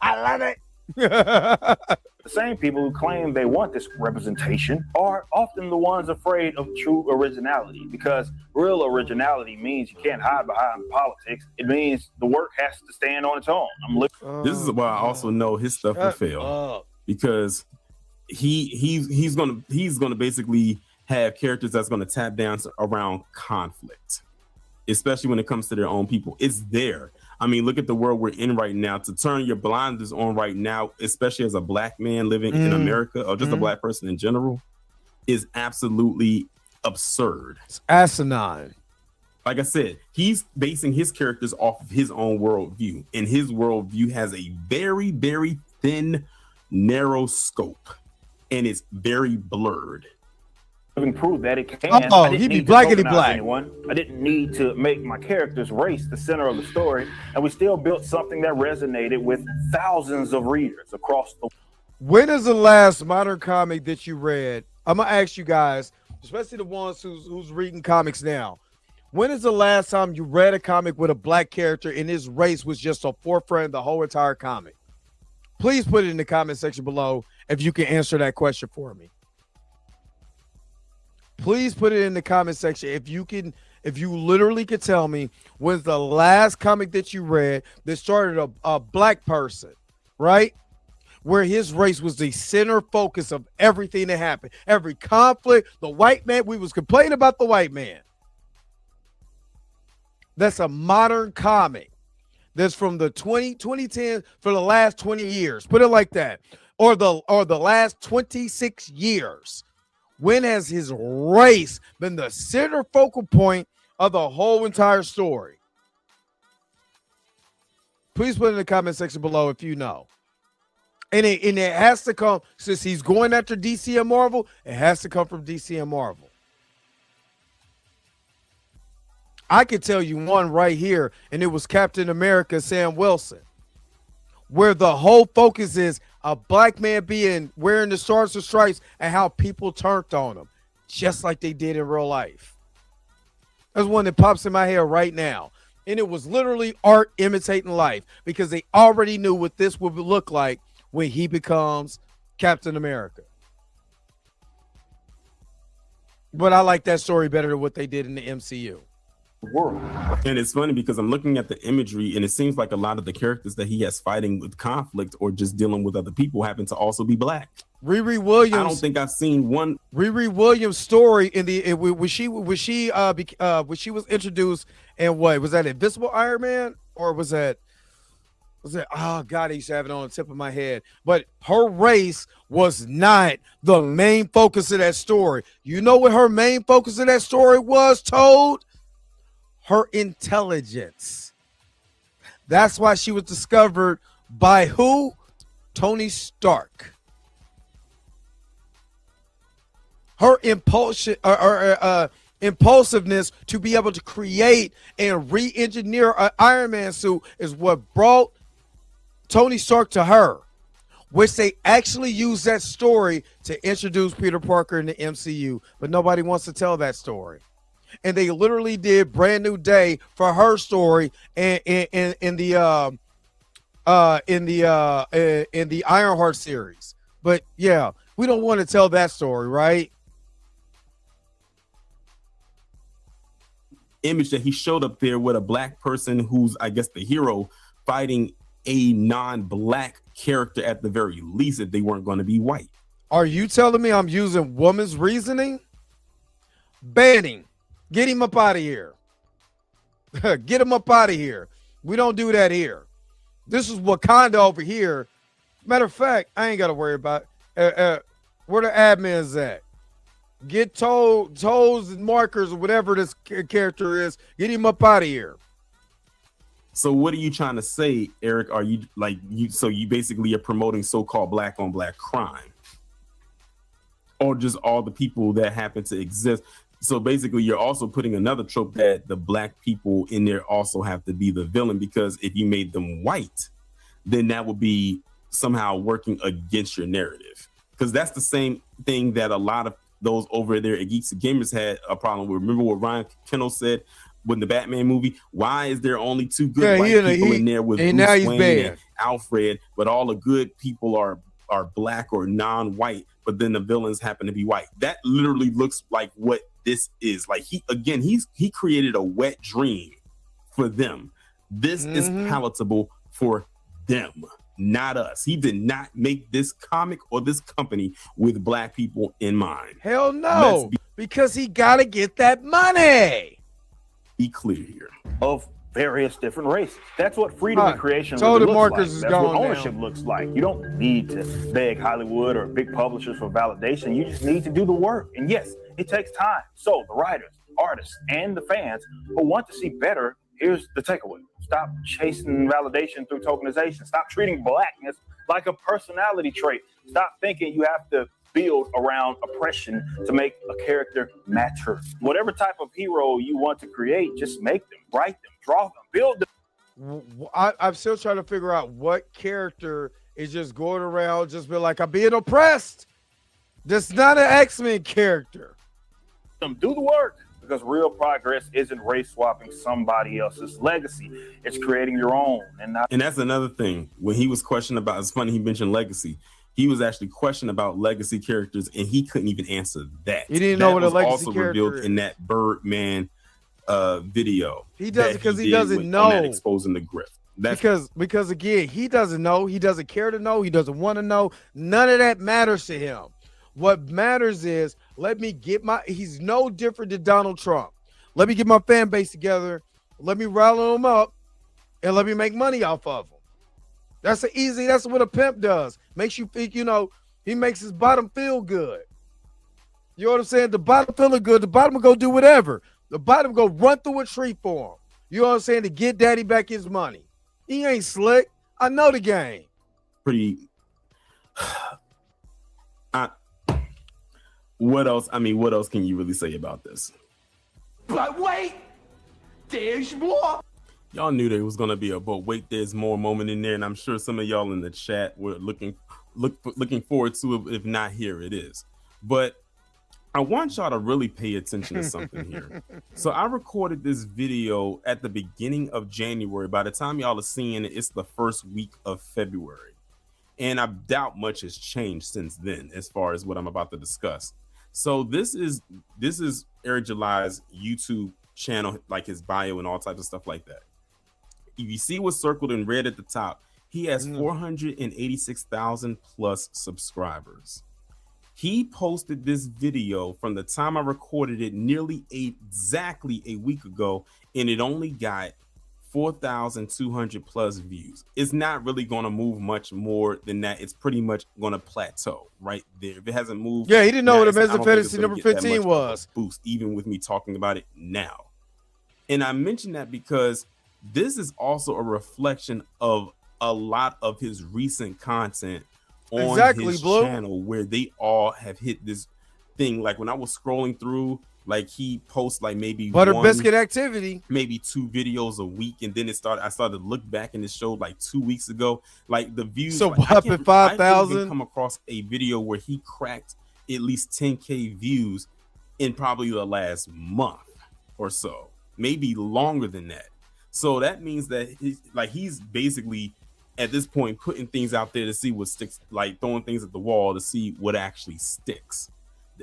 love it. The same people who claim they want this representation are often the ones afraid of true originality, because real originality means you can't hide behind politics. It means the work has to stand on its own. This is why I also know his stuff will fail, because he's gonna basically have characters that's gonna tap dance around conflict, especially when it comes to their own people. It's there. I mean, look at the world we're in right now. To turn your blinders on right now, especially as a black man living in America, or just a black person in general, is absolutely absurd. It's asinine. Like I said, he's basing his characters off of his own worldview, and his worldview has a very, very thin, narrow scope, and it's very blurred. Living proof that it can. Oh, he be blackity black. Anyone. I didn't need to make my character's race the center of the story, and we still built something that resonated with thousands of readers across the. When is the last modern comic that you read? I'm gonna ask you guys, especially the ones who's reading comics now. When is the last time you read a comic with a black character and his race was just a forefront of the whole entire comic? Please put it in the comment section below if you can answer that question for me. Please put it in the comment section if you literally could tell me when's the last comic that you read that started a black person, right? Where his race was the center focus of everything that happened. Every conflict, the white man, we was complaining about the white man. That's a modern comic. That's from the 2010 for the last 20 years. Put it like that. Or the last 26 years. When has his race been the center focal point of the whole entire story? Please put it in the comment section below if you know. And it has to come, since he's going after DC and Marvel, it has to come from DC and Marvel. I could tell you one right here, and it was Captain America, Sam Wilson, where the whole focus is a black man being wearing the Stars and Stripes and how people turned on him, just like they did in real life. That's one that pops in my head right now. And it was literally art imitating life, because they already knew what this would look like when he becomes Captain America. But I like that story better than what they did in the MCU. World. And it's funny because I'm looking at the imagery, and it seems like a lot of the characters that he has fighting with conflict or just dealing with other people happen to also be black. Riri Williams. I don't think I've seen one. Riri Williams' story in the when she was introduced, and what was that, Invisible Iron Man, or was that? Oh God, I used to have it on the tip of my head. But her race was not the main focus of that story. You know what her main focus of that story was, Toad? Her intelligence. That's why she was discovered by who? Tony Stark. Her impulsiveness to be able to create and re-engineer an Iron Man suit is what brought Tony Stark to her, which they actually used that story to introduce Peter Parker in the MCU, but nobody wants to tell that story. And they literally did Brand New Day for her story in the Ironheart series. But yeah, we don't want to tell that story, right? Image that he showed up there with a black person who's, I guess, the hero fighting a non-black character at the very least, if they weren't going to be white. Are you telling me I'm using woman's reasoning? Banning. Get him up out of here. Get him up out of here. We don't do that here. This is Wakanda over here. Matter of fact, I ain't got to worry about where the admin's at. Get toes and markers or whatever this character is. Get him up out of here. So what are you trying to say, Eric? Are you so you basically are promoting so-called black on black crime, or just all the people that happen to exist? So basically, you're also putting another trope that the black people in there also have to be the villain, because if you made them white, then that would be somehow working against your narrative. because that's the same thing that a lot of those over there at Geeks and Gamers had a problem with. Remember what Ryan Kendall said with the Batman movie? Why is there only two good white people in there with and now Bruce he's Wayne banned. and Alfred, but all the good people are black or non-white, but then the villains happen to be white? That literally looks like what this is. Like he created a wet dream for them. This is palatable for them, not us. He did not make this comic or this company with black people in mind. Hell no, because he got to get that money. Be clear here. Of various different races. That's what freedom and creation So the really looks markers like. is That's going what ownership down. looks like. You don't need to beg Hollywood or big publishers for validation. You just need to do the work. And yes, it takes time. So the writers, artists, and the fans who want to see better, here's the takeaway. Stop chasing validation through tokenization. Stop treating blackness like a personality trait. Stop thinking you have to build around oppression to make a character matter. Whatever type of hero you want to create, just make them, write them, draw them, build them. I'm still trying to figure out what character is just going around just be like, I'm being oppressed. That's not an X-Men character. Do the work, because real progress isn't race swapping somebody else's legacy. It's creating your own. And that's another thing. When he was questioned about, it's funny he mentioned legacy. He was actually questioned about legacy characters, and he couldn't even answer that. He didn't know what a legacy also character revealed is. in that Birdman video. He doesn't, because he doesn't know. On that exposing the grift. Because again, he doesn't know. He doesn't care to know. He doesn't want to know. None of that matters to him. What matters is, he's no different than Donald Trump. Let me get my fan base together. Let me rally them up, and let me make money off of them. That's what a pimp does. Makes you think, he makes his bottom feel good. You know what I'm saying? The bottom feeling good. The bottom will go do whatever. The bottom go run through a tree for him. You know what I'm saying? To get daddy back his money. He ain't slick. I know the game. Pretty. What else? I mean, what else can you really say about this? But wait, there's more. Y'all knew there was gonna be a but wait, there's more moment in there, and I'm sure some of y'all in the chat were looking forward to it. If not, here it is. But I want y'all to really pay attention to something here. So I recorded this video at the beginning of January. By the time y'all are seeing it, it's the first week of February, and I doubt much has changed since then as far as what I'm about to discuss. So this is Eric July's YouTube channel, like his bio and all types of stuff like that. If you see what's circled in red at the top, he has 486,000 plus subscribers. He posted this video from the time I recorded it nearly exactly a week ago, and it only got 4,200 plus views. It's not really going to move much more than that. It's pretty much going to plateau right there. If it hasn't moved, yeah, he didn't know what Amazing Fantasy number 15 was. Boost, even with me talking about it now. And I mentioned that because this is also a reflection of a lot of his recent content on his channel, where they all have hit this thing. Like when I was scrolling through, like he posts like maybe Butter Biscuit activity, maybe 2 videos a week, and then I started to look back, and it showed like 2 weeks ago, like the views. So like, up at 5,000. I didn't come across a video where he cracked at least 10K views in probably the last month or so, maybe longer than that. So that means that he's basically at this point putting things out there to see what sticks, like throwing things at the wall to see what actually sticks.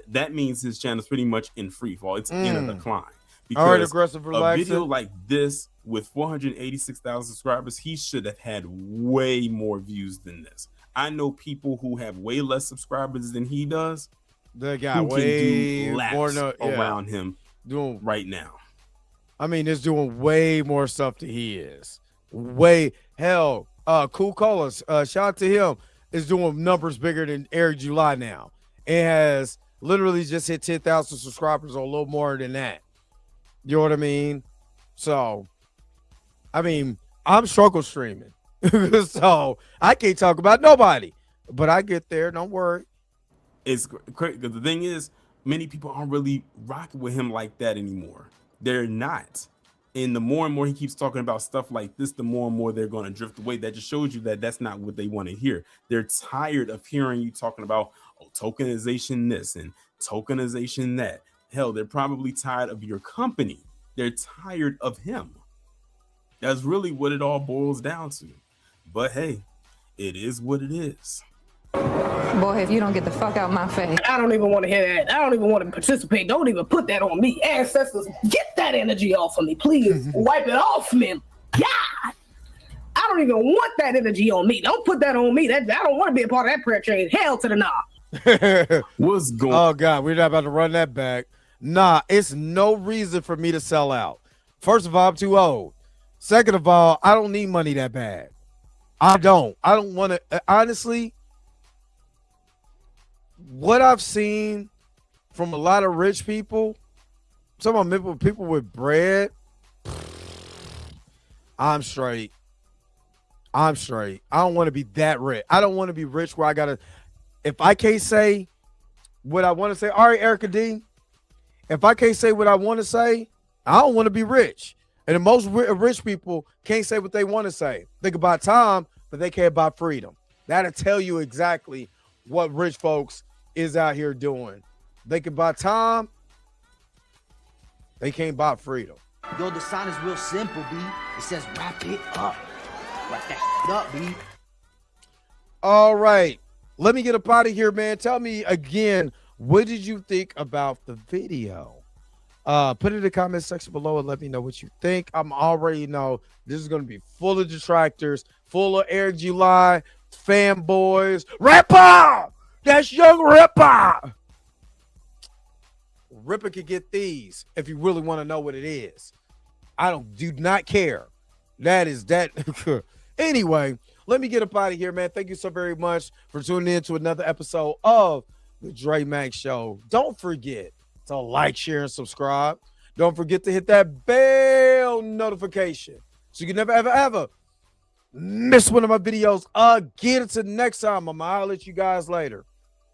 That means his channel is pretty much in free fall. It's in a decline. Because all right, aggressive, a video like this with 486,000 subscribers, he should have had way more views than this. I know people who have way less subscribers than he does. The guy way can do laps more around him doing right now. I mean, it's doing way more stuff than he is. Cool Callers, shout out to him, is doing numbers bigger than Eric July now. It has literally just hit 10,000 subscribers or a little more than that. You know what I mean? So, I mean, I'm struggle streaming. So, I can't talk about nobody. But I get there, don't worry. It's great. The thing is, many people aren't really rocking with him like that anymore. They're not. And the more and more he keeps talking about stuff like this, the more and more they're going to drift away. That just shows you that that's not what they want to hear. They're tired of hearing you talking about tokenization this and tokenization that. Hell, they're probably tired of your company. They're tired of him. That's really what it all boils down to. But hey, it is what it is. Boy, if you don't get the fuck out my face. I don't even want to hear that. I don't even want to participate. Don't even put that on me. Ancestors, get that energy off of me. Please wipe it off me. God. I don't even want that energy on me. Don't put that on me. I don't want to be a part of that prayer chain. Hell to the nah. What's going on? Oh, God, we're not about to run that back. Nah, it's no reason for me to sell out. First of all, I'm too old. Second of all, I don't need money that bad. I don't want to, honestly, what I've seen from a lot of rich people, some of people with bread, I'm straight. I don't want to be that rich. I don't want to be rich where I got to, if I can't say what I want to say, all right, Erica D, if I can't say what I want to say, I don't want to be rich. And most rich people can't say what they want to say. Think about time, but they can't buy freedom. That'll tell you exactly what rich folks is out here doing. They can buy time. They can't buy freedom. Yo, the sign is real simple, B. It says wrap it up. Wrap that up, B. All right. Let me get up out of here, man. Tell me again, what did you think about the video? Put it in the comment section below and let me know what you think. I'm already know this is going to be full of detractors, full of Eric July, fanboys. Ripper! That's young Ripper! Ripper could get these if you really want to know what it is. I do not care. That is that. Anyway, let me get up out of here, man. Thank you so very much for tuning in to another episode of the Dre Max Show. Don't forget to like, share, and subscribe. Don't forget to hit that bell notification so you can never, ever miss one of my videos again. Until next time, I'm going to holler at you guys later.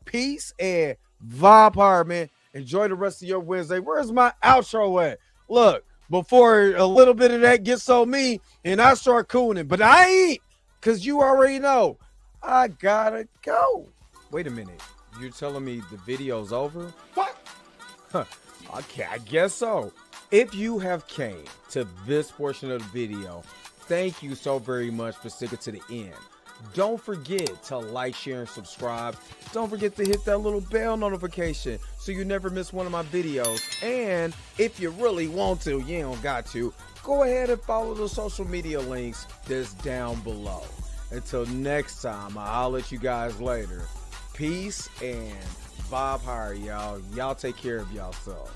Peace and vibe hard, man. Enjoy the rest of your Wednesday. Where's my outro at? Look, before a little bit of that gets on me and I start cooning, but I ain't, because you already know I gotta go. Wait a minute. You're telling me the video's over? What? Huh. Okay, I guess so. If you have came to this portion of the video, thank you so very much for sticking to the end. Don't forget to like, share, and subscribe. Don't forget to hit that little bell notification so you never miss one of my videos. And if you really want to, you don't got to, go ahead and follow the social media links that's down below. Until next time, I'll let you guys later. Peace and vibe higher, y'all. Y'all take care of yourself.